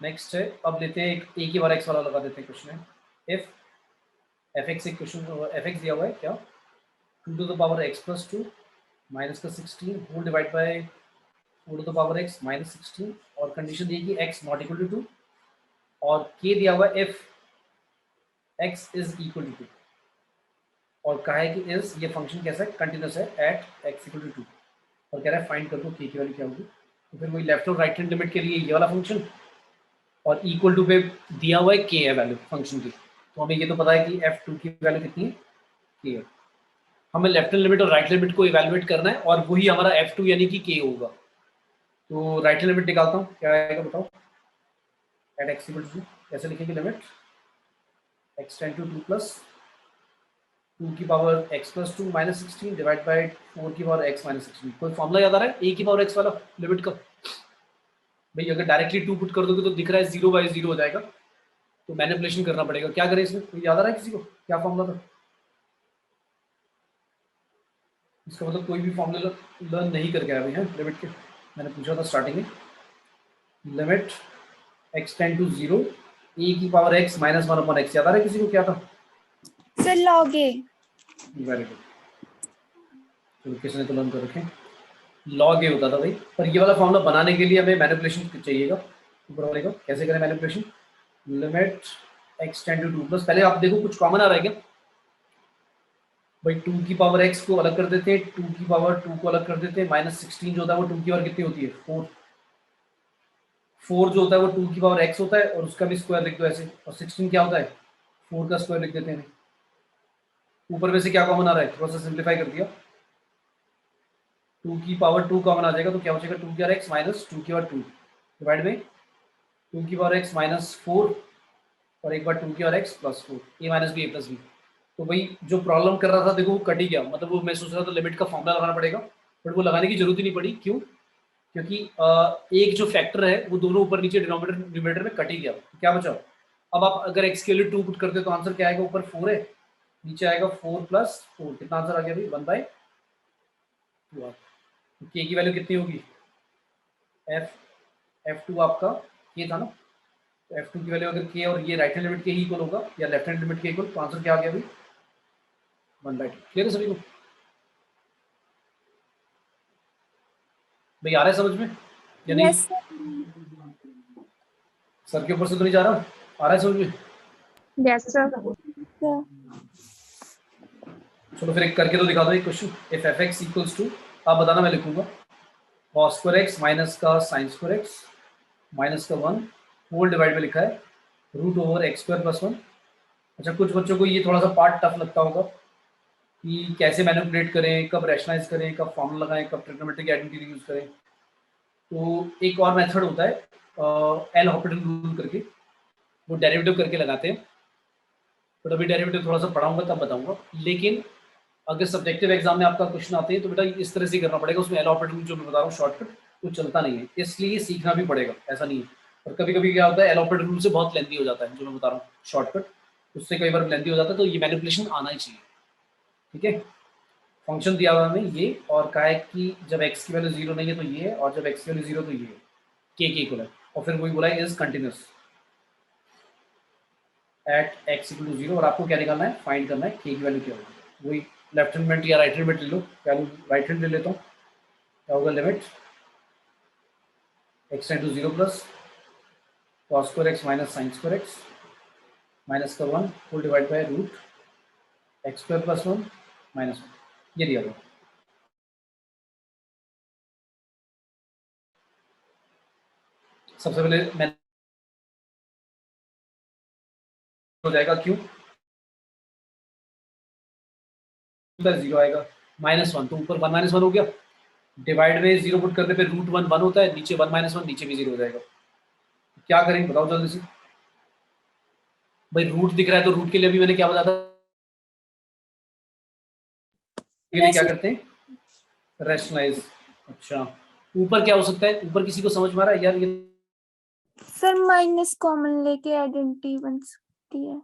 नेक्स्ट है अब लेते हैं एक a की बार x वाला लगा देते हैं क्वेश्चन में। इफ fx एक क्वेश्चन, fx दिया हुआ है क्या, 2 to the power x plus 2 minus का 16 whole divide by 4 to the power x minus 16 और कंडीशन दी कि x नॉट इक्वल टू 2 और k दिया हुआ है if x is equal to 2 और कहा है कि इज, ये फंक्शन कैसा है, कंटिन्यूस है एट x इक्वल टू 2 और कह रहा है फाइंड कर दो k की वैल्यू क्या होगी। तो फिर वही लेफ्ट और राइट हैंड लिमिट के लिए ये वाला फंक्शन और इक्वल टू पे दिया हुआ है k है वैल्यू फंक्शन की। तो हमें ये तो पता है कि f2 की वैल्यू कितनी है, k है। हमें लेफ्ट हैंड लिमिट और राइट हैंड लिमिट को इवैल्यूएट करना है और वही हमारा f2 यानी कि k होगा। तो राइट हैंड लिमिट निकालता हूँ, क्या आएगा बताओ, एट x इक्वल टू 2 कैसे लिखेंगे, limit x tend to 2 plus 2 की power x plus 2 minus 16 divide by 4 की पावर x माइनस 16। कोई फॉर्मूला याद आ रहा है a की पावर x वाला लिमिट का? भाई अगर डायरेक्टली 2 पुट कर दोगे तो दिख रहा है 0/0 हो जाएगा, तो मैनिपुलेशन करना पड़ेगा। क्या करें इसमें, कोई याद आ रहा है किसी को, क्या फॉर्मूला था इसका? मतलब कोई भी फॉर्मूला लर्न नहीं करके आया भाई है लिमिट के, मैंने पूछा था स्टार्टिंग में। Limit x tend to 0 e की power x minus 1 upon x, याद आ रहा है किसी को क्या था? Sir log a. Very good, तो किसी ने तो लर्न कर रखे। लॉग ए होता था भाई, पर ये वाला फॉर्मूला बनाने के लिए हमें मैनिपुलेशन चाहिएगा ऊपर वाले का। कैसे करें manipulation? Limit x tend to 2 plus, पहले आप देखो कुछ कॉमन आ रहा है क्या भाई? 2 की पावर x को अलग कर देते हैं, 2 की पावर 2 को अलग कर देते हैं, माइनस 16 जो होता है वो 2 की पावर कितनी होती है? 4। 4 जो होता है वो 2 की पावर x होता है, और उसका भी स्क्वायर लिख दो ऐसे, और 16 क्या होता है? 4 का स्क्वायर लिख देते हैं। ऊपर में से क्या कॉमन आ रहा है, थोड़ा सा सिंप्लीफाई कर दिया, 2 की पावर 2 कॉमन आ जाएगा, तो क्या हो जाएगा? 2 की पावर x माइनस 2 की पावर 2 डिवाइड में 2 की पावर x माइनस 4, और एक बार 2 की पावर x प्लस 4, ए माइनस बी ए प्लस बी। तो भाई जो प्रॉब्लम कर रहा था देखो वो कट ही गया, मतलब वो मैं सोच रहा था लिमिट का फॉर्मूला लगाना पड़ेगा, बट वो लगाने की जरूरत ही नहीं पड़ी। क्यों? क्योंकि एक जो फैक्टर है वो दोनों ऊपर नीचे डिनोमिनेटर न्यूमरेटर में कट ही गया। तो क्या बचा? अब आप अगर x के लिए 2 पुट करते तो आंसर क्या आएगा? ऊपर 4 है, नीचे आएगा 4 प्लस 4, कितना आंसर आ गया भाई? 1/2। के की वैल्यू कितनी होगी? f2 आपका ये था ना, तो f2 की वैल्यू अगर k और ये राइट हैंड लिमिट के ही इक्वल होगा या लेफ्ट हैंड लिमिट के इक्वल, तो आंसर क्या आ गया भाई? 1/2। क्लियर है सभी को भाई? आ रहा है समझ में या नहीं? यस सर के ऊपर से तो नहीं जा रहा, आ रहा है समझ में? Yes, sir. सर। चलो फिर एक करके तो दिखा दो एक question. If f x equals to, आप बताना, मैं लिखूंगा कॉस स्क्वायर एक्स माइनस का साइन स्क्वायर एक्स माइनस का 1 होल डिवाइड में लिखा है root over x square plus 1। अच्छा, कुछ बच्चों को ये थोड़ा सा पार्ट टफ लगता होगा कि कैसे मैनिपुलेट करें, कब रैशनलाइज करें, कब फॉर्मूला लगाएं, कब ट्रिग्नोमेट्रिक आइडेंटिटी यूज करें। तो एक और मेथड होता है एल हॉपिटल रूल करके, वो डेरिवेटिव करके लगाते हैं। बट अभी डेरिवेटिव थोड़ा सा पढ़ाऊंगा तब बताऊंगा। लेकिन अगर सब्जेक्टिव एग्जाम में आपका क्वेश्चन आते हैं तो बेटा इस तरह से करना पड़ेगा, उसमें एल ऑपरेटर जो मैं बता रहा हूँ शॉर्टकट वो चलता नहीं है, इसलिए सीखना भी पड़ेगा, ऐसा नहीं है। और कभी कभी क्या होता है, एल ऑपरेटर रूल से बहुत लेंथी हो जाता है जो मैं बता रहा हूँ शॉर्टकट, उससे कई बार लेंथी हो जाता है, तो ये मैनिपुलेशन आना ही चाहिए। ठीक है, फंक्शन दिया हुआ हमें ये, और कहा है कि जब एक्स की वैल्यू 0 नहीं है तो ये है, और जब एक्स की वैल्यू 0 तो ये है, के इक्वल है, और फिर वही बोला है is continuous at x equal to 0। और आपको क्या निकालना है, फाइंड करना है के की वैल्यू क्या होगी। वही लेफ्ट हैंड में या राइट हैंड में ले लो, वैल्यू राइट हैंड ले लेता हूँ। क्या होगा? Limit x tend to 0 plus cos square x minus sine square x minus का 1 whole divide by root x square plus 1 minus 1, ये दिया हुआ। सबसे पहले मैं हो जाएगा क्यों प्लस 0 आएगा माइनस 1, तो ऊपर 1 माइनस 1 हो गया, डिवाइड में 0 पुट करने पे रूट 1 1 होता है, नीचे 1 माइनस 1, नीचे भी 0 हो जाएगा। क्या करें बताओ जल्दी से भाई? रूट दिख रहा है तो रूट के लिए भी मैंने क्या बताया था, के लिए क्या करते हैं? रैशनलाइज। अच्छा, ऊपर क्या हो सकता है? ऊपर किसी को समझ में आ रहा है यार? ये सर माइनस कॉमन लेके आइडेंटिटी बन सकती है।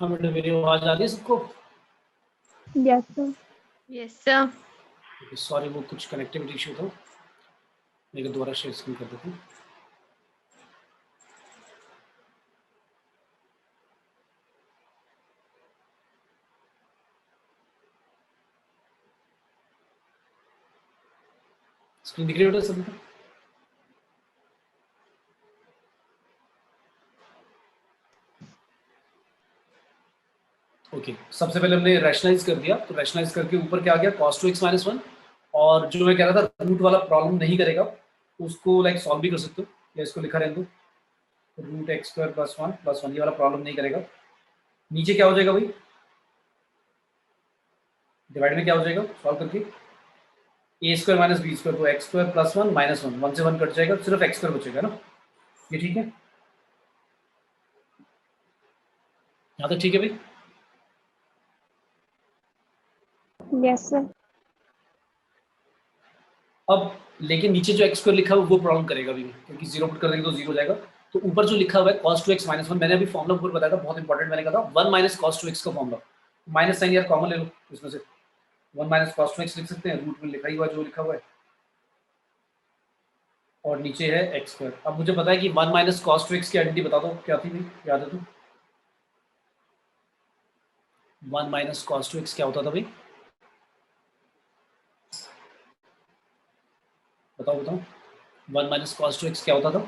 हाँ बेटा, मेरी आवाज आ रही है सबको? Yes, sir. Yes sir. Sorry, वो कुछ कनेक्टिविटी इशू था। मेरे को दोबारा शेयर स्क्रीन कर देते हैं। स्क्रीन दिख रही है बेटा सभी को? ओके, सबसे पहले हमने रैशनलाइज कर दिया, तो रैशनलाइज करके ऊपर क्या आ गया, cos 2x माइनस 1। और जो मैं कह रहा था रूट वाला प्रॉब्लम नहीं करेगा, उसको लाइक सॉल्व भी कर सकते हो, या इसको लिखा रहने दो, root x square plus one, ये वाला प्रॉब्लम नहीं करेगा। नीचे क्या हो जाएगा भाई, डिवाइड में क्या हो जाएगा सॉल्व करके, ए स्क्वायर माइनस बी स्क्वायर, तो x square plus one minus one, one से वन कट जाएगा, सिर्फ एक्स स्क्वायर बचेगा ना। ये ठीक है, यहाँ तक ठीक है भाई? Yes, sir. अब लेकिन नीचे जो एक्स स्क्वायर लिखा है वो प्रॉब्लम करेगा भी, क्योंकि जीरो पुट कर देंगे तो जीरो हो जाएगा। तो ऊपर जो लिखा हुआ है cos 2x माइनस वन, मैंने अभी फॉर्मुला ऊपर बताया था, बहुत इंपॉर्टेंट, मैंने कहा था 1 माइनस cos 2x का फॉर्मुला, माइनस साइन यार कॉमन ले लो इसमें से, 1 माइनस cos 2x लिख सकते हैं, रूट में लिखा ही हुआ जो लिखा हुआ है, और नीचे है एक्स स्क्वायर। अब मुझे पता है कि 1 माइनस cos 2x की आइडेंटिटी बता दो क्या थी भाई, याद है तो? 1 माइनस cos 2x क्या होता था भाई, बताओ बताओ, 1 माइनस cos 2x क्या होता था?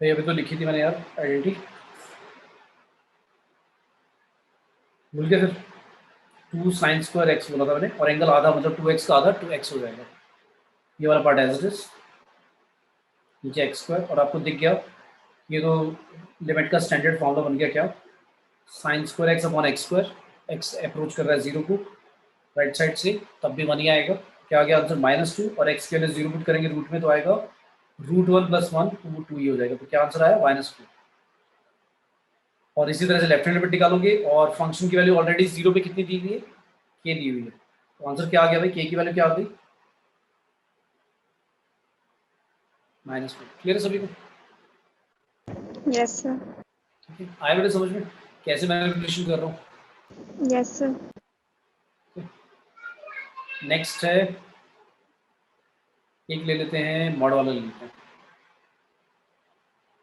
भाई अभी तो लिखी थी मैंने यार आइडेंटिटी, भूल गए फिर? 2 साइन स्क्वायर एक्स बोला था मैंने, और एंगल आधा, मतलब 2x का आधा 2x हो जाएगा, ये वाला पार्ट एज इट इज, नीचे एक्स स्क्वायर, और आपको दिख गया ये तो लिमिट का स्टैंडर्ड फॉर्मूला बन गया, क्या, sign square x upon x square, x approach कर रहा है जीरो को राइट साइड से, तब भी वन ही आएगा। क्या आ गया आंसर, -2, और एक्स के लिए जीरो पुट करेंगे रूट में तो आएगा √1 + 1, तो वो 2 ही हो जाएगा, तो क्या आंसर आया -2। और इसी तरह से लेफ्ट हैंड लिमिट निकालोगे, और फंक्शन की वैल्यू ऑलरेडी जीरो पे कितनी दी हुई है, के दी हुई है, तो आंसर क्या आ गया भाई, के की वैल्यू क्या आ गई, -2। क्लियर है सभी को? Yes, sir. ठीक है, आया बेटे समझ में कैसे मैनिपुलेशन कर रहा हूँ? Yes, sir. नेक्स्ट है, एक ले लेते हैं मॉड वाला, ले लेते हैं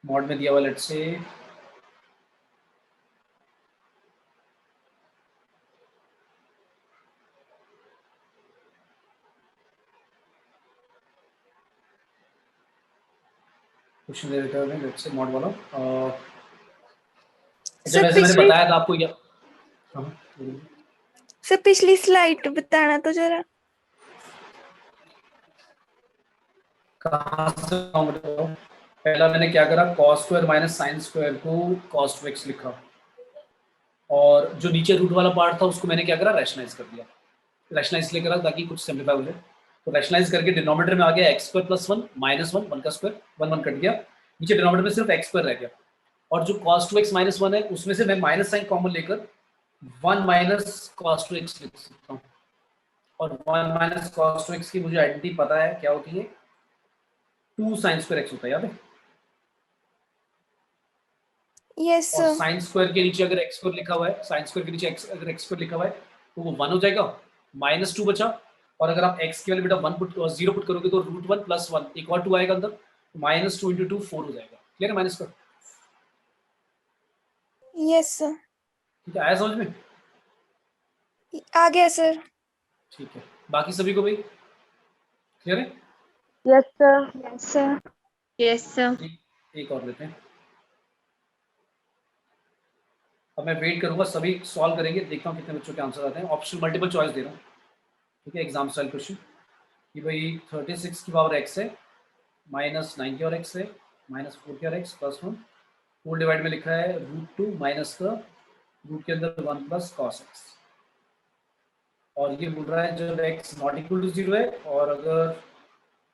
मॉड में दिया हुआ, लेट से क्वेश्चन दे देता हूँ, लेट से मॉड वाला। जब सर वैसे मैंने पिछली बताया था आपको, या हाँ, बोलिए। सर पिछली स्लाइड बताना तो जरा। कहाँ से बताऊं बताओ? पहला मैंने क्या करा, cos square minus sine square को cos 2x लिखा, और जो नीचे रूट वाला पार्ट था उसको मैंने क्या करा, रैशनलाइज कर दिया। रैशनलाइज इसलिए करा ताकि कुछ सिंप्लीफाई हो जाए, तो रैशनलाइज करके डिनोमिनेटर में आ गया x square plus one minus one, one का स्क्वायर, वन वन कट गया, नीचे डिनोमिनेटर में सिर्फ एक्स स्क्वायर रह गया, और जो cos 2x माइनस वन है उसमें से मैं माइनस साइन कॉमन लेकर 1 माइनस cos 2x लिख सकता हूँ, और 1 माइनस cos 2x की मुझे आइडेंटिटी पता है क्या होती है, 2 साइन स्क्वायर एक्स होता है, याद है? यस और सर। साइन स्क्वायर के नीचे अगर एक्स स्क्वायर लिखा हुआ है, साइन स्क्वायर के नीचे अगर एक्स स्क्वायर लिखा हुआ है तो वो 1 हो जाएगा, -2 बचा, और अगर आप एक्स के वैल्यू बेटा 1 पुट 0 पुट करोगे तो √1 + 1, एक और 2 आएगा अंदर, तो -2 × 2 4 हो जाएगा। क्लियर है माइनस का? Yes sir. ठीक है, आया समझ में? आ गया सर। ठीक है, बाकी सभी को भाई क्लियर है? Yes sir. Yes, sir. Yes sir. एक और लेते हैं, अब मैं वेट करूंगा, सभी सॉल्व करेंगे, देखता हूँ कितने बच्चों के आंसर आते हैं। ऑप्शन मल्टीपल चॉइस दे रहा हूँ, ठीक है, एग्जाम स्टाइल क्वेश्चन, कि भाई 36 की पावर x है, -9 की और x है, -4 की और x +1, होल डिवाइड में लिखा है √2 माइनस का रूट के अंदर 1 + cos x, और ये बोल रहा है जब x नॉट इक्वल टू 0 है, और अगर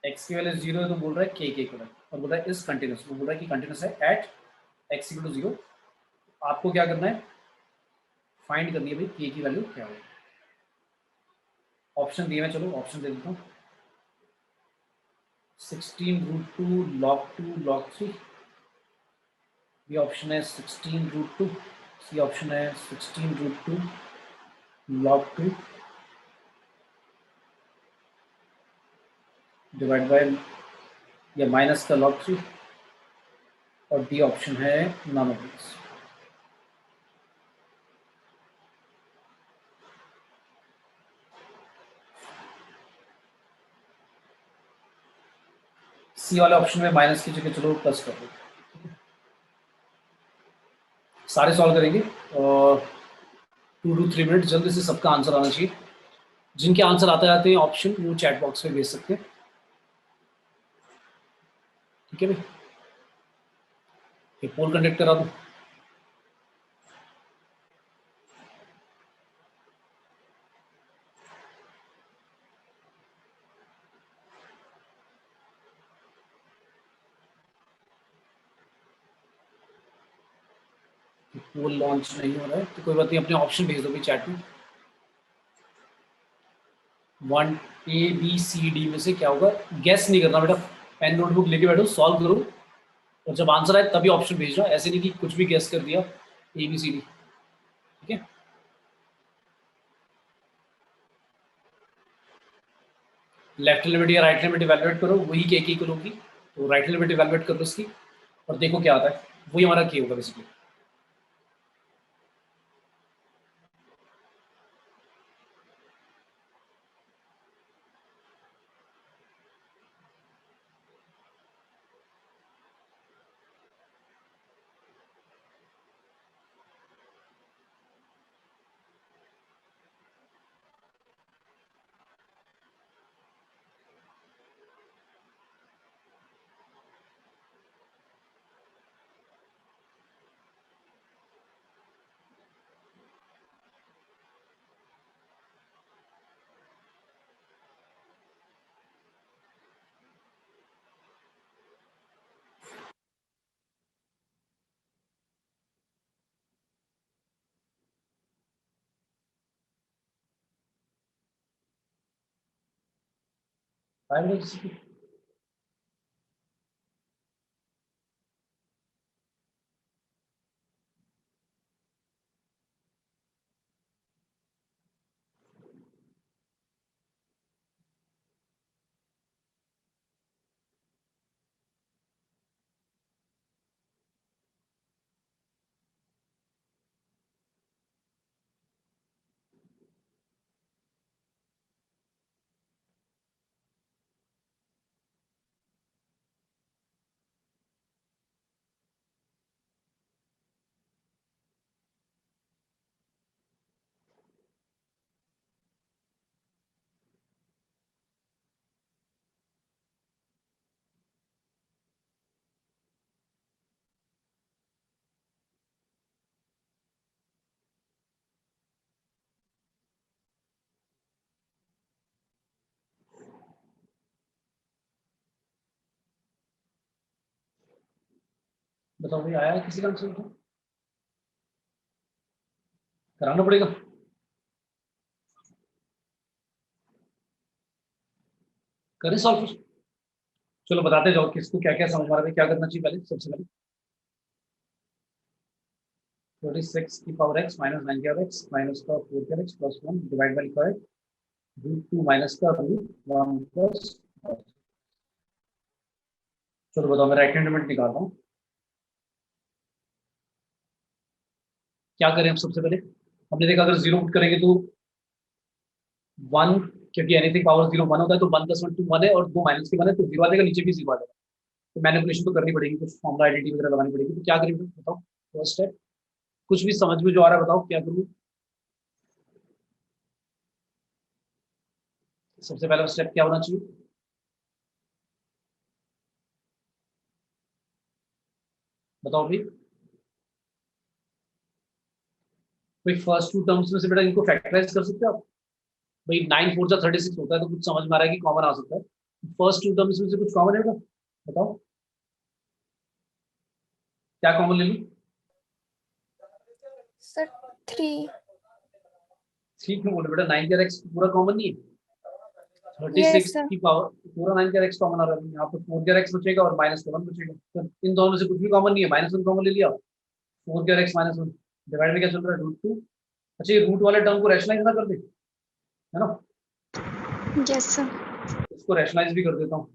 x की वैल्यू 0 है तो बोल रहा है k के इक्वल है, और बोल रहा है इज कंटिन्यूस, वो बोल रहा है कि कंटिन्यूस है एट x इक्वल टू 0। आपको क्या करना है, फाइंड करनी है भाई k की वैल्यू क्या है। ऑप्शन दिए मैं, चलो ऑप्शन दे देता हूँ। 16√2 log2 log3, बी ऑप्शन है 16√2, सी ऑप्शन है 16√2 log2 डिवाइड बाय या माइनस का log3, और डी ऑप्शन है नॉन ऑफ दिस। सी वाले ऑप्शन में माइनस की जगह चलो प्लस कर दो। सारे सॉल्व करेंगे और 2 to 3 मिनट, जल्दी से सबका आंसर आना चाहिए। जिनके आंसर आते जाते हैं ऑप्शन वो चैट बॉक्स में भेज सकते हैं, ठीक है भाई। एक पोल कंडक्ट करा दूं। पोल लॉन्च नहीं हो रहा है तो कोई बात नहीं, अपने ऑप्शन भेज दो भाई चैट में। 1 ABCD में से क्या होगा, गैस नहीं करना बेटा, पेन नोटबुक लेके बैठो, सॉल्व करो और जब आंसर आए तभी ऑप्शन भेजना, ऐसे नहीं कि कुछ भी गैस कर दिया ABCD, ठीक है। लेफ्ट लिमिट या राइट लिमिट इवैल्यूएट करो, वही के करोगी, तो राइट लिमिट इवैल्यूएट कर लो इसकी और देखो क्या आता है, वही हमारा के होगा बेसिकली। बताओ भाई, आया है किसी का आंसर? कराना पड़ेगा। करें सॉल्व फिर, चलो बताते जाओ किसको क्या क्या समझ में आ रहा है, क्या करना चाहिए पहले। सबसे पहले 36 की पावर x माइनस 9 का x माइनस का 4 का x प्लस 1 डिवाइड बाई लिखा है √2 माइनस का √1 प्लस। चलो बताओ, मैं राइट हैंड लिमिट निकाल रहा हूँ। क्या करें हम सबसे पहले, हमने देखा अगर जीरो पुट करेंगे तो 1, क्योंकि एनीथिंग पावर 0 1 होता है, तो 1 + 1 2 1 है और 2 माइनस के 1 है, तो 0 आ जाएगा, नीचे भी 0 आ जाएगा। तो मैनिपुलेशन तो करनी पड़ेगी, कुछ फॉर्मुला आइडेंटिटी वगैरह लगानी पड़ेगी। तो क्या करेंगे बताओ, फर्स्ट स्टेप कुछ भी समझ में जो आ रहा है बताओ क्या करूँ। सबसे पहला स्टेप क्या होना चाहिए, बताओ भाई। भाई फर्स्ट टू टर्म्स में से बेटा इनको फैक्टराइज कर सकते हो आप। भाई 9 4 36 होता है, तो कुछ समझ में आ रहा है कि कॉमन आ सकता है। फर्स्ट टू टर्म्स में से कुछ कॉमन है बेटा, बताओ क्या कॉमन ले लूं। सर 3। ठीक है, बोले बेटा 9 का x पूरा कॉमन नहीं है। 36 Yes, sir. की पावर पूरा 9 का x कॉमन आ रहा है, यहाँ पे 4 का x बचेगा और -1 बचेगा। तो इन दोनों में से कुछ भी कॉमन नहीं है, -1 कॉमन ले लिया, 4 का x -1 डिवाइड में क्या चल रहा है √2। अच्छा, ये रूट वाले टर्म को रैशनलाइज ना कर दे, है ना, Yes, sir. इसको रैशनलाइज भी कर देता हूँ।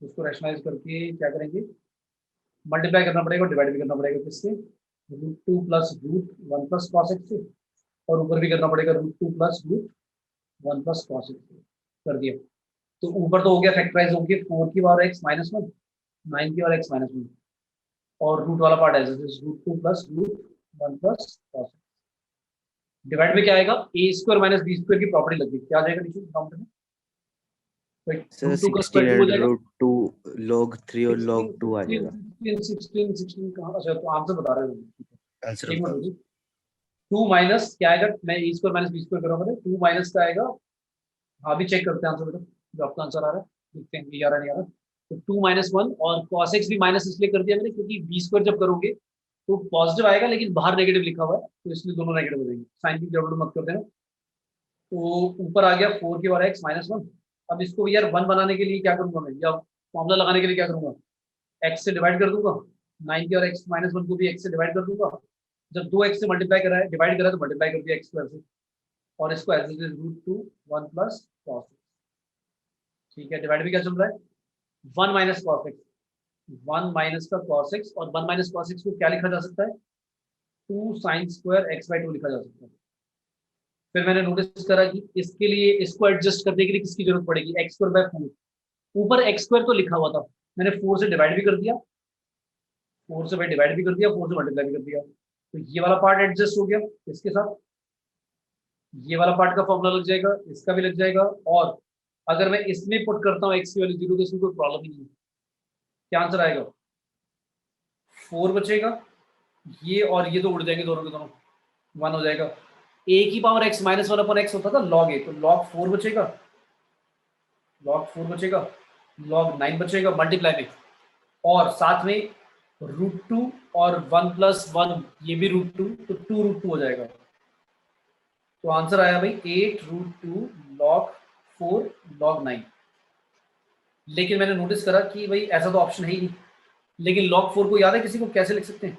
इसको रैशनलाइज करके क्या करेंगे, मल्टीप्लाई करना पड़ेगा और डिवाइड भी करना पड़ेगा किससे, √2 प्लस √1 प्लस cos x से, और ऊपर भी करना पड़ेगा √2 प्लस √1 प्लस cos x से। कर दिया, तो ऊपर तो हो गया फैक्टराइज हो गया 4 की पावर x -1, 9 की पावर x -1, और रूट वाला पार्ट है √2 plus √1 plus cos x। Divide में क्या आएगा, a² माइनस b² की प्रॉपर्टी लग गई, क्या आ जाएगा नीचे डिनोमिनेटर में, सर √2 का 16 स्क्वायर 2 हो एंड जाएगा, √2 log 3 और 16 log 2 आ जाएगा 16 कहाँ, अच्छा तो आंसर बता रहे हो, आंसर एक मिनट बताओ। रुकिए। 2 माइनस क्या आएगा, मैं a² माइनस b² करूँगा, 2 माइनस का आएगा, हाँ भी चेक करते हैं आंसर बेटा, जो आपका आंसर आ रहा है, देखते हैं ये आ रहा है नहीं आ रहा। तो 2 - 1 और cos x भी माइनस इसलिए कर दिया मैंने क्योंकि b² जब करोगे तो पॉजिटिव आएगा लेकिन बाहर नेगेटिव लिखा हुआ है, तो इसलिए दोनों नेगेटिव हो जाएंगे, साइन की गड़बड़ मत कर देना। तो ऊपर आ गया 4 की पावर x -1। अब इसको यार 1 बनाने के लिए क्या करूंगा मैं, या फॉर्मूला लगाने के लिए क्या करूंगा, x से डिवाइड कर दूंगा, 9 की और x -1 को भी x से डिवाइड कर दूंगा। जब 2x से मल्टीप्लाई करा है, डिवाइड करा है, तो मल्टीप्लाई कर दिया x² से, और इसको as it is √2 1 plus cos x। ठीक है, डिवाइड भी क्या चल रहा है, 1 माइनस cos x, 1 माइनस का cos x, और 1 माइनस cos x को क्या लिखा जा सकता है, 2 sin² x/2 लिखा जा सकता है। फिर मैंने नोटिस करा कि इसके लिए इसको एडजस्ट करने के लिए किसकी जरूरत पड़ेगी, x²/4। ऊपर x² तो लिखा हुआ था, मैंने 4 से डिवाइड भी कर दिया, 4 से भाई डिवाइड भी कर दिया, 4 से मल्टीप्लाई भी कर दिया, तो ये वाला पार्ट एडजस्ट हो गया इसके साथ, ये वाला पार्ट का फॉर्मूला लग जाएगा, इसका भी लग जाएगा, और अगर मैं इसमें पुट करता हूँ x की वैल्यू 0 तो इसमें कोई प्रॉब्लम ही नहीं है। क्या आंसर आएगा, 4 बचेगा, ये और ये तो उड़ जाएंगे दोनों के दोनों, 1 हो जाएगा। a की पावर x -1/x होता था log a, तो log 4 बचेगा, log 9 बचेगा मल्टीप्लाई में, और साथ में √2 और 1 + 1 ये भी √2, तो 2 √2 हो जाएगा। तो आंसर आया भाई 8 √2 log 4 log 9। लेकिन मैंने नोटिस करा कि भाई ऐसा तो ऑप्शन है ही नहीं, लेकिन log 4 को याद है किसी को, कैसे लिख सकते हैं।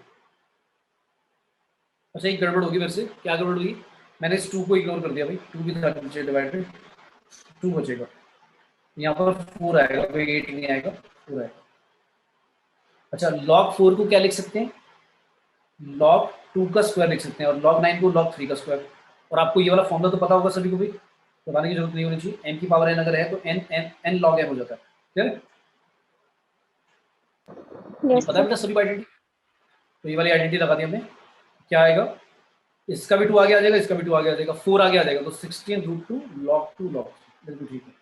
अच्छा एक गड़बड़ होगी मेरे से, क्या गड़बड़ होगी, मैंने इस 2 को इग्नोर कर दिया भाई, 2 भी था नीचे डिवाइड में, 2 बचेगा, यहाँ पर 4 आएगा, कोई 8 नहीं आएगा, 4 आएगा। अच्छा log 4 को क्या लिख सकते हैं, log 2 का स्क्वायर लिख सकते हैं, और log 9 को log 3 का स्क्वायर। और आपको ये वाला फॉर्मूला तो पता होगा सभी को भी, बताने की जरूरत नहीं होनी चाहिए, m की पावर n अगर है तो n log m हो जाता है, ठीक है। ये Yes, पता है sir. बेटा सभी को आइडेंटिटी, तो ये वाली आइडेंटिटी लगा दी हमने, क्या आएगा, इसका भी 2 आगे आ जाएगा, इसका भी 2 आगे आ जाएगा, 4 आगे आ जाएगा, तो 16 √2 log 2 log 3, बिल्कुल ठीक है।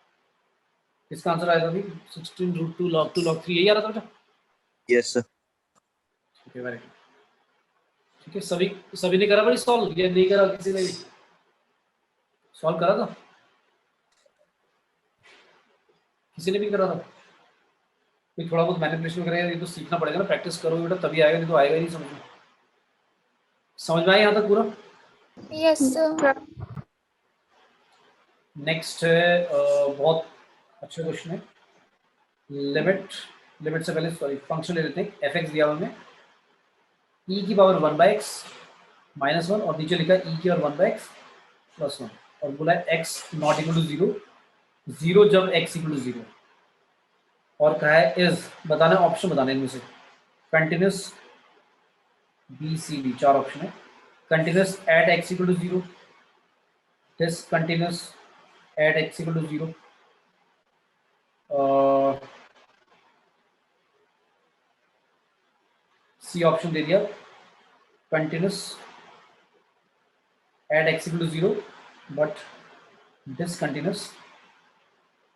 इसका आंसर आएगा भी 16 √2 log 2 log 3, यही आ रहा था बेटा, यस सर ठीक है, वेरी गुड। ठीक है, सभी ने करा भाई सॉल्व, या नहीं करा किसी ने भी सॉल्व करा था, किसी ने भी करा था, कोई थोड़ा बहुत मैनिपुलेशन करेगा, ये तो सीखना पड़ेगा ना, प्रैक्टिस करोगे बेटा तभी आएगा, नहीं तो आएगा ही नहीं समझ में। समझ में आया यहाँ तक पूरा। Yes, sir. नेक्स्ट है बहुत अच्छा क्वेश्चन है, लिमिट से पहले सॉरी फंक्शन ले लेते हैं। f(x) दिया हुआ हमें e की पावर 1/x -1, और नीचे लिखा है e की और 1/x +1, और बोला है x ≠ = 0 जब x = 0, और कहा है इज, बताना ऑप्शन बताने इनमें से, continuous b c d, 4 option है, continuous at x = 0, discontinuous at x = 0, c option दे दिया continuous at x = 0 but discontinuous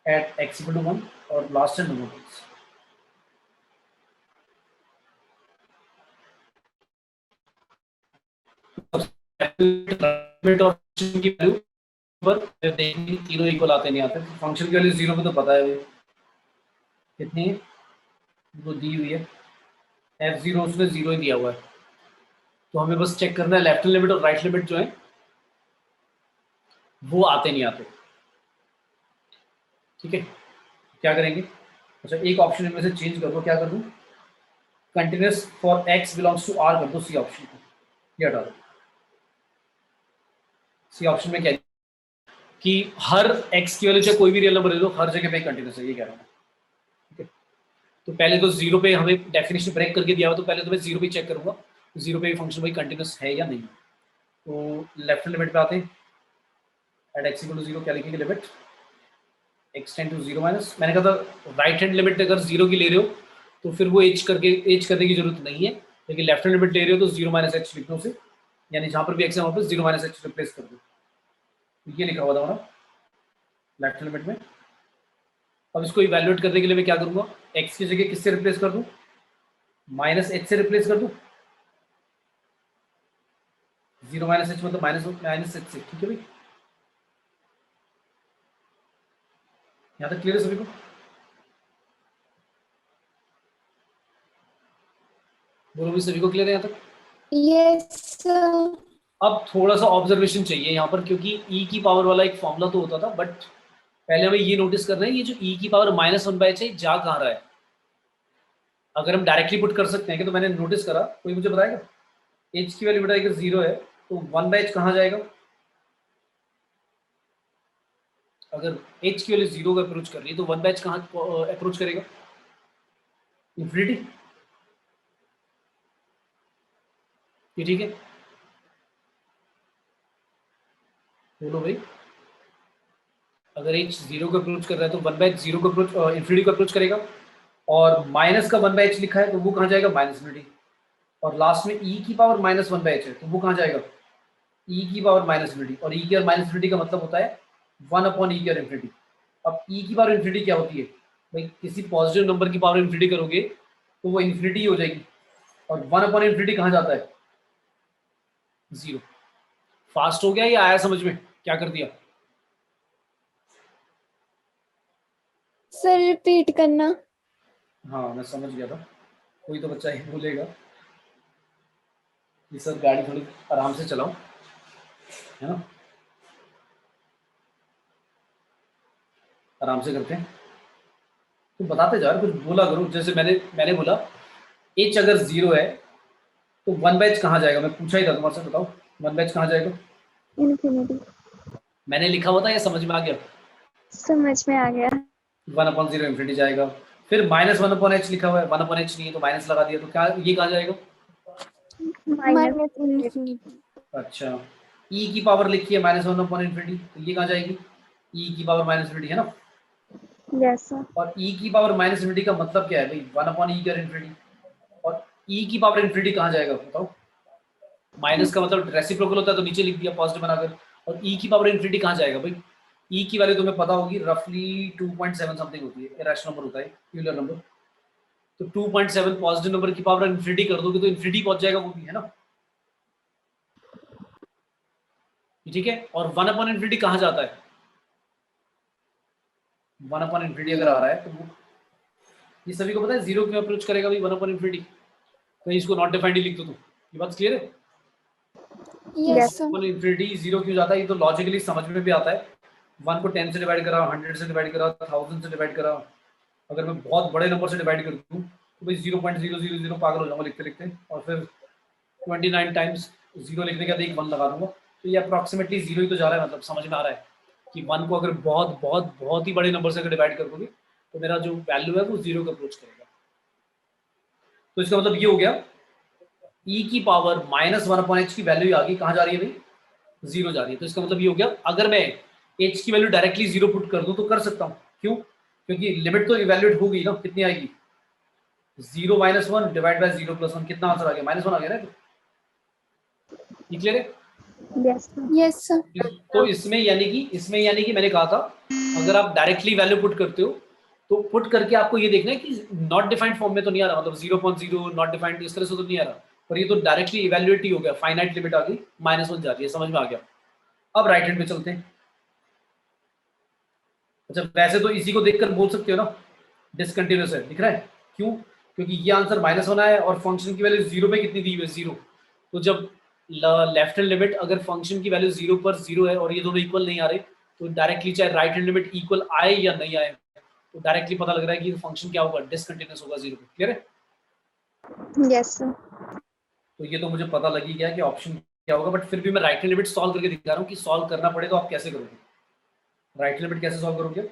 at x = 1, और लास्ट है नो। तीनों इक्वल आते नहीं आते, फंक्शन की वैल्यू 0 पे तो पता है कितनी है, वो दी हुई है f0, उसने 0 ही दिया हुआ है, तो हमें बस चेक करना है लेफ्ट लिमिट और राइट लिमिट जो है वो आते नहीं आते। ठीक है, क्या करेंगे, अच्छा एक ऑप्शन में से चेंज कर दो, क्या कर दूं, continuous for x belongs to r कर दो, सी ऑप्शन को ये हटा दो। सी ऑप्शन में क्या है कि हर x की वैल्यू चाहे कोई भी रियल नंबर ले लो, हर जगह पे कंटिन्यूस है, ये कह रहा हूँ। ठीक है, तो पहले तो जीरो पे हमें डेफिनेशन ब्रेक करके दिया हुआ, तो पहले तो मैं जीरो पे चेक करूंगा जीरो पे फंक्शन भाई कंटिन्यूस है या नहीं। तो लेफ्ट लिमिट पे आते हैं, एट x इक्वल टू 0 क्या लिखेंगे, limit x tend to 0 minus, मैंने कहा था राइट हैंड लिमिट अगर जीरो की ले रहे हो तो फिर वो एच करने की जरूरत नहीं है, लेकिन लेफ्ट हैंड लिमिट ले रहे हो तो 0 माइनस एच लिख दो उसे, यानी जहां पर भी x है वहां पर 0 माइनस एच रिप्लेस कर दो। तो ये लिखा हुआ था हमारा लेफ्ट हैंड लिमिट में। अब इसको इवैल्यूएट करने के लिए मैं क्या करूंगा, x की जगह किससे रिप्लेस कर दूं, माइनस एच से रिप्लेस कर दूं, 0 माइनस एच मतलब माइनस एच से, ठीक है भाई, यहाँ तक क्लियर है सभी को। बोलो भी सभी को क्लियर है यहाँ तक। यस अब थोड़ा सा ऑब्जर्वेशन चाहिए यहाँ पर, क्योंकि e की पावर वाला एक फॉर्मूला तो होता था, बट पहले हमें ये नोटिस करना है ये जो e की पावर -1/h है जा कहाँ रहा है। अगर हम डायरेक्टली पुट कर सकते हैं कि, तो मैंने नोटिस करा, कोई मुझे बताएगा, h की वैल्यू बताएगा 0 है तो 1/h कहाँ जाएगा, अगर h की वैल्यू 0 का अप्रोच कर रही है तो 1/h कहाँ अप्रोच करेगा, इंफिनिटी। ये ठीक है, बोलो भाई, अगर h 0 को अप्रोच कर रहा है तो 1/h 0 को अप्रोच इंफिनिटी को अप्रोच करेगा, और माइनस का 1/h लिखा है तो वो कहाँ जाएगा, माइनस इंफिनिटी, और लास्ट में e की पावर -1/h है तो वो कहाँ जाएगा, e की पावर माइनस इंफिनिटी, और e की पावर माइनस इंफिनिटी का मतलब होता है 1/e की पावर इंफिनिटी। अब e की पावर इंफिनिटी क्या होती है भाई, किसी पॉजिटिव नंबर की पावर इंफिनिटी करोगे तो वो इंफिनिटी हो जाएगी, और 1/इंफिनिटी कहाँ जाता है, 0। फास्ट हो गया या आया समझ में, क्या कर दिया, सर रिपीट करना। हाँ मैं समझ गया था, कोई तो बच्चा ही बोलेगा कि सर गाड़ी थोड़ी आराम से चलाओ, है ना, आराम से करते हैं, तो बताते जा कुछ बोला करो, जैसे मैंने बोला h अगर 0 है तो 1/h कहाँ जाएगा, मैं पूछा ही था तुम्हारे से, बताओ 1/h कहाँ जाएगा, इन्फिनिटी। मैंने लिखा हुआ था या समझ में आ गया, समझ में आ गया। 1/0 इंफिनिटी जाएगा, फिर -1/h लिखा हुआ है, 1/h नहीं है तो माइनस लगा दिया, तो क्या ये कहाँ जाएगा, माइनस माइनस इन्फिनिटी। अच्छा e की पावर लिखी है -1/इंफिनिटी तो ये कहाँ जाएगी, e की पावर माइनस इंफिनिटी है ना, यस सर। और e की पावर माइनस इंफिनिटी का मतलब क्या है भाई, 1/e का इंफिनिटी, और e की पावर इंफिनिटी कहाँ जाएगा बताओ, माइनस का मतलब रेसिप्रोकल होता है तो नीचे लिख दिया पॉजिटिव बनाकर, और e की पावर इंफिनिटी कहाँ जाएगा भाई, e की वैल्यू तुम्हें पता होगी रफली 2.7 समथिंग होती है, इरेशनल नंबर होता है, यूलर नंबर, तो 2.7 पॉजिटिव नंबर की पावर इंफिनिटी कर दोगे तो इंफिनिटी पहुंच जाएगा वो भी, है ना, ठीक है, और 1/इंफिनिटी कहाँ जाता है, 1/इंफिनिटी अगर आ रहा है तो वो, ये सभी को पता है 0 क्यों अप्रोच करेगा भाई 1/इंफिनिटी, कहीं इसको नॉट डिफाइंड ही लिख दो, तो ये बात क्लियर है, यस सर। 1/इंफिनिटी 0 क्यों जाता है, ये तो लॉजिकली समझ में भी आता है, 1 को 10 से डिवाइड करा, 100 से डिवाइड करा, 1000 से डिवाइड करा, अगर मैं बहुत बड़े नंबर से डिवाइड कर दूं तो भाई 0.000 पागल हो जाऊंगा लिखते लिखते, और फिर 29 टाइम्स 0 लिखने के बाद एक 1 लगा दूंगा, तो ये अप्रॉक्सीमेटली 0 ही तो जा रहा है, मतलब समझ में आ रहा है कि 1 को अगर बहुत बहुत बहुत ही बड़े नंबर से अगर डिवाइड कर दोगे तो मेरा जो वैल्यू है वो 0 का अप्रोच करेगा। तो इसका मतलब ये हो गया e की पावर -1/h की वैल्यू आ गई, कहाँ जा रही है भाई, 0 जा रही है, तो इसका मतलब ये हो गया अगर मैं h की वैल्यू डायरेक्टली 0 पुट कर दूं तो कर सकता हूँ, क्यों, क्योंकि लिमिट तो इवैल्यूएट हो गई ना, कितनी आएगी 0 - 1 डिवाइड बाय 0 + 1, कितना आंसर आ गया, -1 आ गया ना, क्लियर है, यस सर। Yes sir. तो इसमें यानी कि मैंने कहा था अगर आप डायरेक्टली वैल्यू पुट करते हो तो पुट करके आपको ये देखना है कि नॉट डिफाइंड फॉर्म में तो नहीं आ रहा, मतलब 0.0 नॉट डिफाइंड इस तरह से तो नहीं आ रहा, पर ये तो डायरेक्टली इवैल्यूएट ही हो गया, फाइनाइट लिमिट आ गई, -1 जा रही है, समझ में आ गया। अब राइट हैंड पे चलते हैं, अच्छा वैसे तो इसी को देखकर बोल सकते हो ना डिसकंटिन्यूअस है, दिख रहा है, क्यों, क्योंकि ये आंसर -1 आया और फंक्शन की वैल्यू 0 पे कितनी दी हुई है, 0, तो जब लेफ्ट हैंड लिमिट अगर फंक्शन की वैल्यू 0 पर 0 है और ये दोनों इक्वल नहीं आ रहे तो डायरेक्टली चाहे राइट हैंड लिमिट इक्वल आए या नहीं आए, तो डायरेक्टली पता लग रहा है कि फंक्शन क्या होगा, डिसकंटिन्यूअस होगा 0 पे। क्लियर है? Yes sir. तो ये तो मुझे पता लग ही गया कि ऑप्शन क्या होगा, बट फिर भी मैं राइट हैंड लिमिट सॉल्व करके दिखा रहा हूँ कि सॉल्व करना पड़े तो आप कैसे करोगे। राइट हैंड लिमिट कैसे सॉल्व करोगे?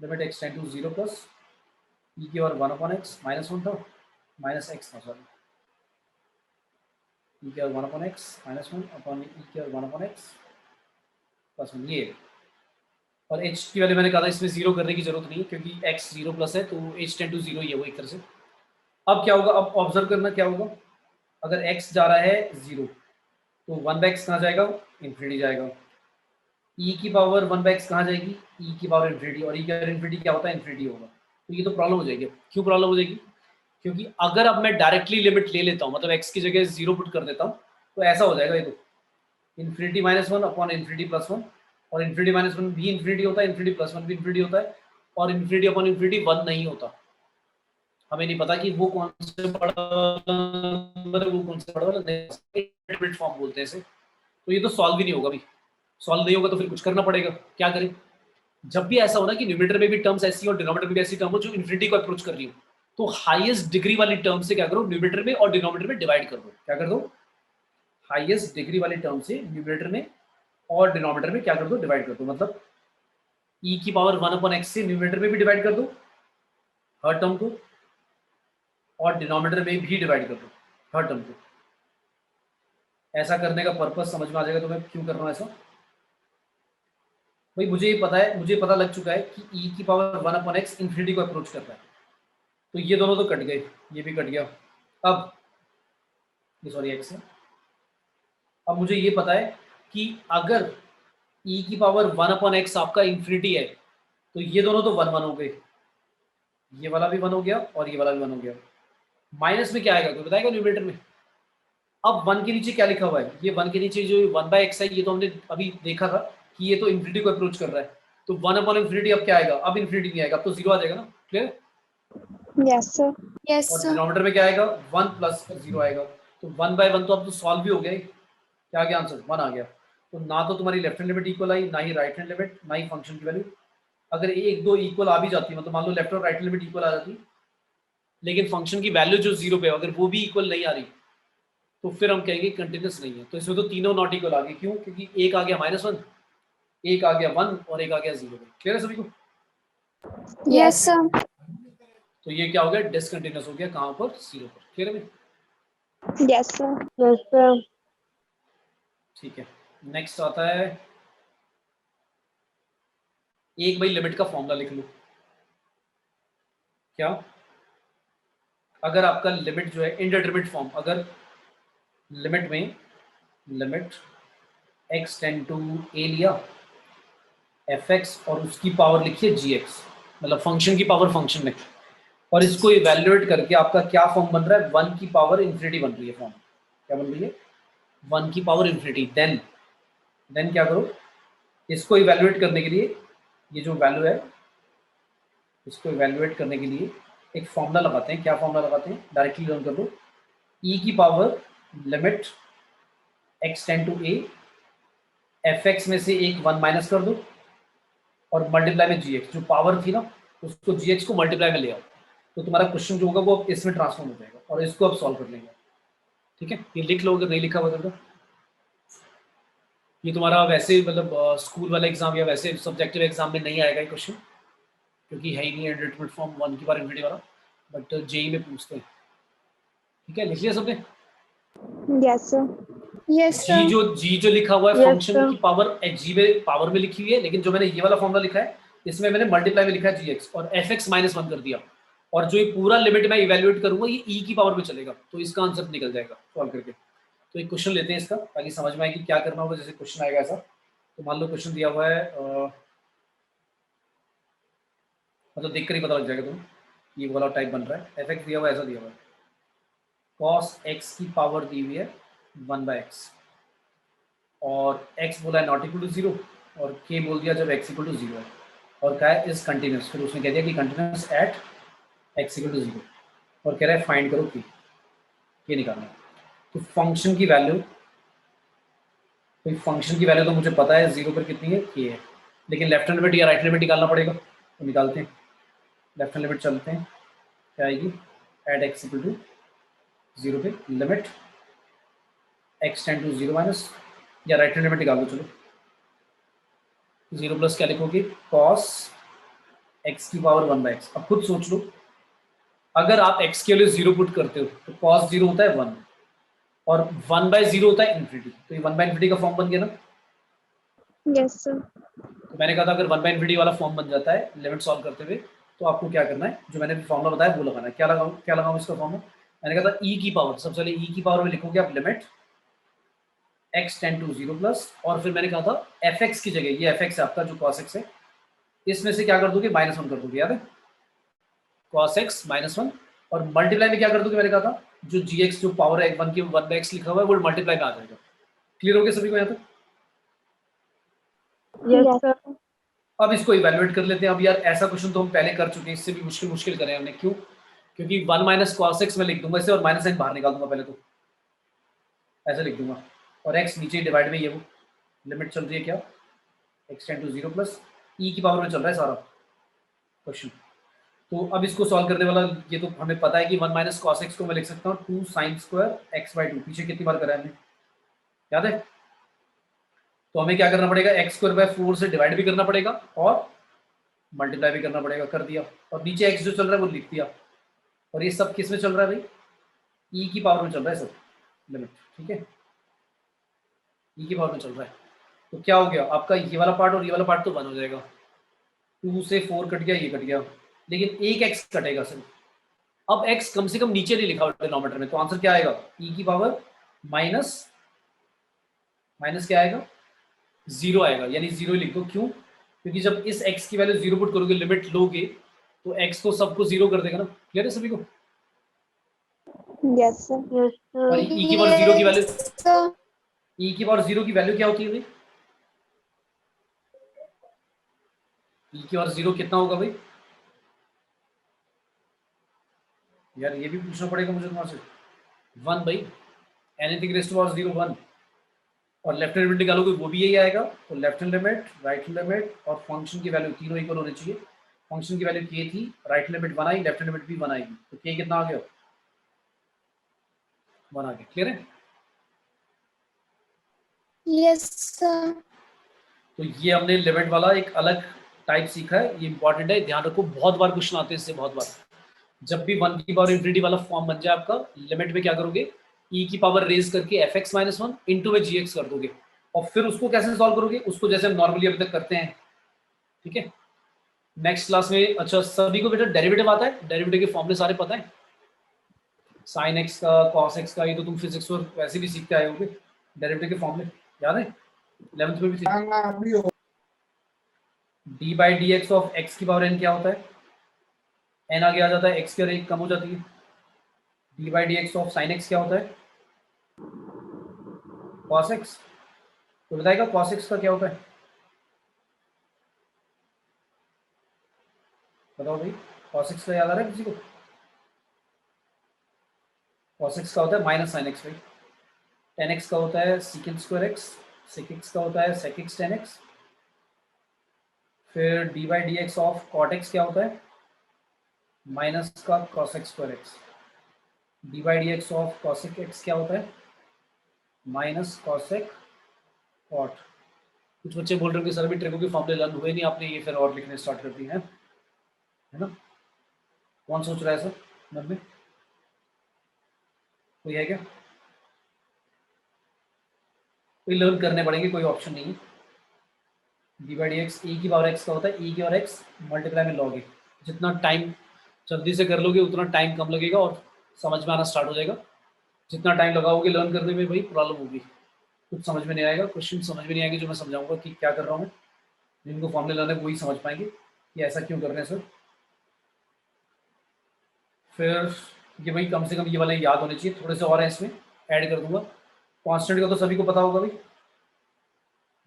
Limit x tend to 0 plus e की और 1 अपॉन x माइनस 1 था, माइनस x था सॉरी, e की और 1 upon x minus 1 upon e की और 1 अपॉन x प्लस 1 ये। और h की वैल्यू मैंने कहा था इसमें 0 करने की जरूरत नहीं है क्योंकि x 0 प्लस है, तो h टेंड टू 0 ही है वो एक तरह से। अब क्या होगा, अब ऑब्जर्व करना क्या होगा, अगर x जा रहा है 0 तो 1/x कहाँ जाएगा, इन्फिनिटी जाएगा। e की पावर 1/x कहाँ जाएगी, e की पावर इन्फिनिटी, और e की पावर इन्फिनिटी क्या होता है, इन्फिनिटी होगा। तो ये तो प्रॉब्लम हो जाएगी। क्यों प्रॉब्लम हो जाएगी? क्योंकि अगर अब मैं डायरेक्टली लिमिट ले लेता हूँ, मतलब x की जगह 0 पुट कर देता हूँ, तो ऐसा हो जाएगा ये तो infinity minus 1 upon infinity plus 1, और इन्फिनिटी माइनस 1 भी इन्फिनिटी होता है, इन्फिनिटी प्लस 1 भी इन्फिनिटी होता है, और इन्फिनिटी अपॉन इन्फिनिटी 1 नहीं होता। हमें नहीं पता कि वो कौन से बड़ा नंबर है, वो कौन से बड़ा वाला नहीं, फॉर्म बोलते हैं इसे। तो ये तो सॉल्व ही नहीं होगा भाई। सॉल्व नहीं होगा तो फिर कुछ करना पड़ेगा। क्या करें? जब भी ऐसा हो ना कि न्यूमरेटर में भी टर्म्स ऐसी और डिनोमिनेटर में भी ऐसी टर्म हो जो इन्फिनिटी को अप्रोच कर रही हो, तो हाईएस्ट डिग्री वाली टर्म से क्या करो, न्यूमरेटर में और डिनोमिनेटर में डिवाइड कर दो। क्या कर दो? हाईएस्ट डिग्री वाली टर्म से न्यूमरेटर में और डिनोमिनेटर में क्या कर दो, डिवाइड कर दो। मतलब e की पावर 1 अपॉन x से न्यूमरेटर में भी डिवाइड कर दो हर टर्म को, और डिनोमिनेटर में भी डिवाइड कर दो हर टर्म को। ऐसा करने का पर्पस समझ में आ जाएगा तो मैं क्यों कर रहा हूँ ऐसा। भाई मुझे ये पता है, मुझे पता लग चुका है कि e की पावर 1 अपॉन x इन्फिनिटी को अप्रोच कर रहा है, तो ये दोनों तो कट गए, ये भी कट गया। अब ये सॉरी x है। अब मुझे ये पता है कि अगर e की पावर 1 अपॉन x आपका इन्फिनिटी है, तो ये दोनों तो 1 1 हो गए, ये वाला भी 1 हो गया और ये वाला भी 1 हो गया। माइनस में क्या आएगा, कोई बताएगा न्यूमरेटर में? अब 1 के नीचे क्या लिखा हुआ है, ये 1 के नीचे जो 1/x है, ये तो हमने अभी देखा था कि ये तो इन्फिनिटी को अप्रोच कर रहा है, तो 1 अपॉन इन्फिनिटी अब क्या आएगा, अब इन्फिनिटी नहीं आएगा, अब तो 0 आ जाएगा ना। क्लियर? Yes sir. यस और सर। डिनोमिनेटर में क्या आएगा, 1 प्लस 0 आएगा, तो 1/1 तो अब तो सॉल्व भी हो गया। क्या आ गया आंसर, 1 आ गया। तो ना तो तुम्हारी लेफ्ट हैंड लिमिट इक्वल आई, ना ही राइट हैंड लिमिट, ना ही फंक्शन की वैल्यू। अगर एक दो इक्वल आ भी जाती, मतलब मान लो लेफ्ट और राइट लिमिट इक्वल आ जाती, लेकिन फंक्शन की वैल्यू जो 0 पे है अगर वो भी इक्वल नहीं आ रही, तो फिर हम कहेंगे कंटिन्यूस नहीं है। तो इसमें तो तीनों नॉट इक्वल आ गए। क्यों? क्योंकि एक आ गया -1, एक आ गया 1 और एक आ गया 0। क्लियर है सभी को? Yes sir. तो ये क्या हो गया, डिसकंटिन्यूस हो गया। कहां पर? 0 पर। क्लियर है? Yes sir. Yes sir. ठीक है, नेक्स्ट आता है एक भाई लिमिट का फॉर्मूला लिख लो। क्या? अगर आपका लिमिट जो है इंडिटरमिनेट फॉर्म, अगर लिमिट में limit x tend to a लिया fx और उसकी पावर लिखिए gx, मतलब फंक्शन की पावर फंक्शन में, और इसको इवैल्यूएट करके आपका क्या फॉर्म बन रहा है, 1 की पावर इन्फिनिटी बन रही है फॉर्म। क्या बन रही है? 1 की पावर इन्फिनिटी। देन क्या करो, इसको इवैल्यूएट करने के लिए, ये जो वैल्यू है इसको इवैल्यूएट करने के लिए एक फॉर्मूला लगाते हैं। क्या फॉर्मूला लगाते हैं? डायरेक्टली लर्न कर लो। e की power limit x tend to a, fx में से एक 1 माइनस कर दो और मल्टीप्लाई में gx, जो पावर थी ना उसको gx को मल्टीप्लाई में ले आओ, तो तुम्हारा क्वेश्चन जो होगा वो अब इसमें ट्रांसफॉर्म हो जाएगा, और इसको अब सॉल्व कर लेंगे। ठीक है, ये लिख लो अगर नहीं लिखा हुआ तो। ये तुम्हारा वैसे मतलब स्कूल वाला एग्जाम या वैसे सब्जेक्टिव एग्जाम में नहीं आएगा ये क्वेश्चन, क्योंकि है ही नहीं इंडिटरमिनेट फॉर्म 1 की पावर इन्फिनिटी वाला, बट जेई में पूछते हैं। ठीक है, लिख लिया सबने? Yes sir. यस जी सर। जो लिखा हुआ है Yes, फंक्शन sir. की पावर जी में पावर में लिखी हुई है, लेकिन जो मैंने ये वाला फॉर्मूला लिखा है इसमें मैंने मल्टीप्लाई में लिखा है gx और fx -1 कर दिया, और जो ये पूरा लिमिट मैं इवैल्यूएट करूंगा ये e की पावर में चलेगा, तो इसका आंसर निकल जाएगा सॉल्व करके। तो एक क्वेश्चन लेते हैं इसका, ताकि समझ में आए कि क्या करना होगा। जैसे क्वेश्चन आएगा ऐसा, तो मान लो क्वेश्चन दिया हुआ है, मतलब देख कर ही पता लग जाएगा तुम्हें ये वाला टाइप बन रहा है। fx दिया हुआ है, ऐसा दिया हुआ है, cos x की पावर दी हुई है 1/x, और x बोला है नॉट इक्वल टू 0, और k बोल दिया जब x इक्वल टू 0 है, और क्या है इज कंटिन्यूस। फिर उसने कह दिया कि continuous at x equal to 0, और कह रहा है फाइंड करो k निकालना है। तो फंक्शन की वैल्यू, तो फंक्शन की वैल्यू तो मुझे पता है 0 पर कितनी है, k है। लेकिन लेफ्ट हैंड लिमिट या राइट लिमिट निकालना पड़ेगा, तो निकालते हैं। लेफ्ट हैंड लिमिट चलते हैं, क्या आएगी, एट एक्स इक्वल टू 0 पे limit x tend to 0 minus, या राइट हैंड लिमिट निकाल दो, चलो 0 प्लस क्या लिखोगे, कॉस एक्स की पावर 1/x। अब खुद सोच लो, अगर आप x के लिए 0 पुट करते हो तो cos 0 होता है 1 और 1/0 होता है इन्फिनिटी, तो ये 1/इन्फिनिटी का फॉर्म बन गया ना। Yes, sir. तो मैंने कहा था अगर 1/इन्फिनिटी वाला फॉर्म बन जाता है लिमिट सॉल्व करते हुए, तो आपको क्या करना है, जो मैंने फॉर्मूला बताया वो लगाना है। क्या लगाऊं इसका फॉर्मूला, मैंने कहा था e की पावर, सबसे पहले e की पावर में लिखोगे आप limit x tend to 0 plus, और फिर मैंने कहा था fx की जगह, ये fx है आपका जो cos x है, इसमें से क्या कर दोगे, -1 कर दोगे, याद है, cos x -1, और मल्टीप्लाई में क्या कर दोगे, मैंने कहा था जो gx जो पावर है 1 की 1/x लिखा हुआ है वो मल्टीप्लाई में आ जाएगा। क्लियर हो गया सभी को यहाँ तक? Yes, sir. अब इसको इवैल्यूएट कर लेते हैं। अब यार ऐसा क्वेश्चन तो हम पहले कर चुके हैं, इससे भी मुश्किल करें हमने, क्यों, क्योंकि 1 माइनस cos x में लिख दूंगा इसे और माइनस साइन बाहर निकाल दूंगा, पहले तो ऐसे लिख दूंगा, और x नीचे डिवाइड में, ये वो लिमिट चल रही है क्या, x tend to 0 plus e की पावर में चल रहा है सारा क्वेश्चन। तो अब इसको सॉल्व करने वाला, ये तो हमें पता है कि 1 माइनस cos x को मैं लिख सकता हूँ 2 sin स्क्वायर x/2, पीछे कितनी बार करा है हमने, याद है। तो हमें क्या करना पड़ेगा, x²/4 से डिवाइड भी करना पड़ेगा और मल्टीप्लाई भी करना पड़ेगा, कर दिया, और नीचे x जो चल रहा है वो लिख दिया, और ये सब किस में चल रहा है भाई, e की पावर में चल रहा है सब लिमिट, ठीक है, e की पावर में चल रहा है। तो क्या हो गया आपका, ये वाला पार्ट और ये वाला पार्ट तो 1 हो जाएगा, 2 से 4 कट गया, ये कट गया, लेकिन एक x कटेगा सिर्फ। अब x कम से कम नीचे नहीं लिखा हुआ डिनोमिनेटर में, तो आंसर क्या आएगा, e की पावर माइनस क्या आएगा, 0 आएगा, यानी 0 ही लिख दो। क्यों, क्योंकि जब इस x की वैल्यू 0 पुट करोगे, लिमिट लोगे, तो x को सबको 0 कर देगा ना। क्लियर है सभी को? Yes, sir. Yes, और sir. e की पावर 0 की वैल्यू, Yes, sir. e की पावर 0 की वैल्यू क्या होती है भाई, e की पावर 0 कितना होगा भाई, यार ये भी पूछना पड़ेगा मुझे तुम्हारे से, 1 भाई, एनीथिंग रेज़ टू पावर 0 1, और लेफ्ट हैंड लिमिट निकालोगे वो भी यही आएगा। तो left hand limit, right hand limit और फंक्शन की वैल्यू तीनों इक्वल होनी चाहिए। फंक्शन की वैल्यू k थी, राइट लिमिट 1 आई, लेफ्ट हैंड लिमिट भी 1 आएगी, तो k कितना आ गया, 1 आ गया। क्लियर है? Yes, sir. तो ये हमने लिमिट वाला एक अलग टाइप सीखा है, ये इंपॉर्टेंट है, ध्यान रखो, बहुत बार क्वेश्चन आते हैं इससे, बहुत बार। जब भी 1 की पावर इन्फिनिटी वाला फॉर्म बन जाए आपका, लिमिट में क्या करोगे, e की पावर रेज करके fx - 1 इंटू में gx कर दोगे, और फिर उसको कैसे सॉल्व करोगे, उसको जैसे हम नॉर्मली अभी तक करते हैं, ठीक है। नेक्स्ट क्लास में, अच्छा सभी को बेटा डेरिवेटिव आता है, डेरिवेटिव के फॉर्मूले सारे पता है, साइन एक्स का, कॉस एक्स का, ये तो तुम फिजिक्स और वैसे भी सीखते आए होगे, डेरिवेटिव के फॉर्मूले याद है, 11th में भी सीखे। D by d x of x की पावर n क्या होता है, n आगे आ जाता है, x की और 1 कम हो जाती है। D by d x of sine x क्या होता है, cos x, तो बताएगा cos x का क्या होता है, बताओ भाई, cos x का याद आ रहा है किसी को, cos x का होता है माइनस साइन एक्स भाई, tan x का होता है secant square x, sec x का होता है sec x tan x, फिर d by d x of cot x क्या होता है, माइनस का cos x square x, d by d x of cosec x क्या होता है, माइनस cosec कॉट। कुछ बच्चे बोल रहे हो कि सर भी ट्रिको के फॉर्मूले लर्न हुए नहीं आपने, ये फिर और लिखने स्टार्ट कर दिए हैं, है ना। कौन सोच रहा है सर मन में, कोई है क्या, कोई लर्न करने पड़ेंगे, कोई ऑप्शन नहीं है। D by d x e की पावर x का होता है, e की पावर x मल्टीप्लाई में लॉग, जितना टाइम जल्दी से कर लोगे उतना टाइम कम लगेगा और समझ में आना स्टार्ट हो जाएगा। जितना टाइम लगाओगे लर्न करने में भाई प्रॉब्लम होगी, कुछ समझ में नहीं आएगा, क्वेश्चन समझ में नहीं आएंगे जो मैं समझाऊंगा कि क्या कर रहा हूँ, जिनको फॉर्मूले लर्न है वही समझ पाएंगे कि ऐसा क्यों कर रहे हैं सर। फिर ये भाई कम से कम ये वाले याद होने चाहिए, थोड़े से और हैं इसमें ऐड कर दूंगा। कांस्टेंट का तो सभी को पता होगा भाई,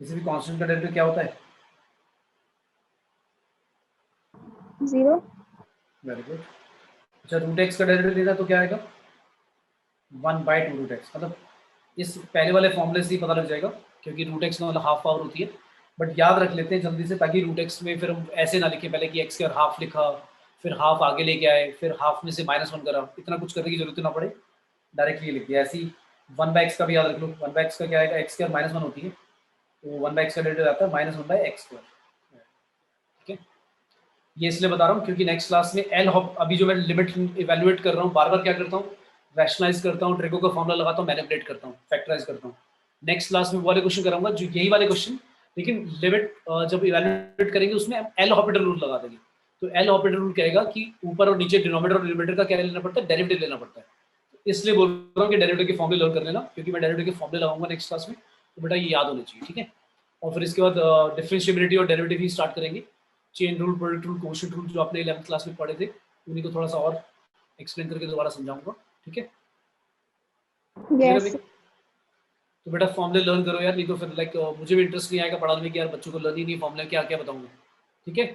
किसी भी कांस्टेंट का डेरिवेटिव क्या होता है, 0. Very good. अच्छा रूट एक्स का डेरिवेटिव लेना तो क्या आएगा, 1/2 रूट एक्स, मतलब इस पहले वाले फॉर्मूले से ही पता लग जाएगा, क्योंकि रूट एक्स का मतलब हाफ पावर होती है, बट याद रख लेते हैं जल्दी से, ताकि रूट एक्स में फिर हम ऐसे ना लिखें पहले कि एक्स का हाफ लिखा, फिर हाफ आगे लेके आए, फिर हाफ में से -1 करा, इतना कुछ करने की जरूरत ना पड़े, डायरेक्टली लिख दिया। ऐसे ही 1/x का भी याद रख लो। 1/x का क्या आएगा, एक्स स्क्वायर -1 होती है, तो 1/x का डेरिवेटिव आता है -1/x स्क्वायर। ठीक है, ये इसलिए बता रहा हूँ क्योंकि नेक्स्ट क्लास में एल अभी जो मैं लिमिट इवेल्युएट कर रहा हूँ, बार बार क्या करता हूँ, रैशनलाइज करता हूँ, ड्रेको का फॉर्मूला लगाता हूँ, मैनिपुलेट करता हूँ, फैक्टराइज करता हूँ। नेक्स्ट क्लास में वो वाले क्वेश्चन कराऊंगा, जो यही वाले क्वेश्चन, लेकिन लिमिट जब इवेल्युएट करेंगे उसमें एल ऑपरेटर रूल लगा देंगे। तो एल ऑपरेटर रूल कहेगा कि ऊपर और नीचे डिनोमिनेटर और न्यूमरेटर का क्या लेना पड़ता है, डेरिवेटिव लेना पड़ता है। इसलिए बोल रहा हूँ कि डेरिवेटिव के फॉर्मूले लर्न कर लेना, क्योंकि मैं डेरिवेटिव के फॉर्मूले लगाऊंगा नेक्स्ट क्लास में, तो बेटा ये याद होने चाहिए। ठीक है, और फिर इसके बाद डिफरेंशिएबिलिटी और डेरिवेटिव ही स्टार्ट करेंगे। Chain rule, product rule, quotient rule जो आपने 11th क्लास में पढ़े थे, उन्हीं को थोड़ा सा और एक्सप्लेन करके दोबारा समझाऊंगा। ठीक है, Yes. तो बेटा फॉर्मूले लर्न करो यार, नहीं तो फिर लाइक मुझे भी इंटरेस्ट नहीं आएगा पढ़ाने में कि यार बच्चों को लर्न ही नहीं, फॉर्मूले क्या क्या बताऊंगा। ठीक है,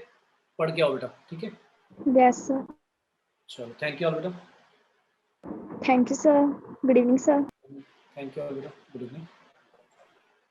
पढ़ के आओ बेटा। ठीक है, Yes, sir. चलो थैंक यू ऑल बेटा। Thank you, sir. Good evening, sir. Thank you all बेटा, गुड इवनिंग।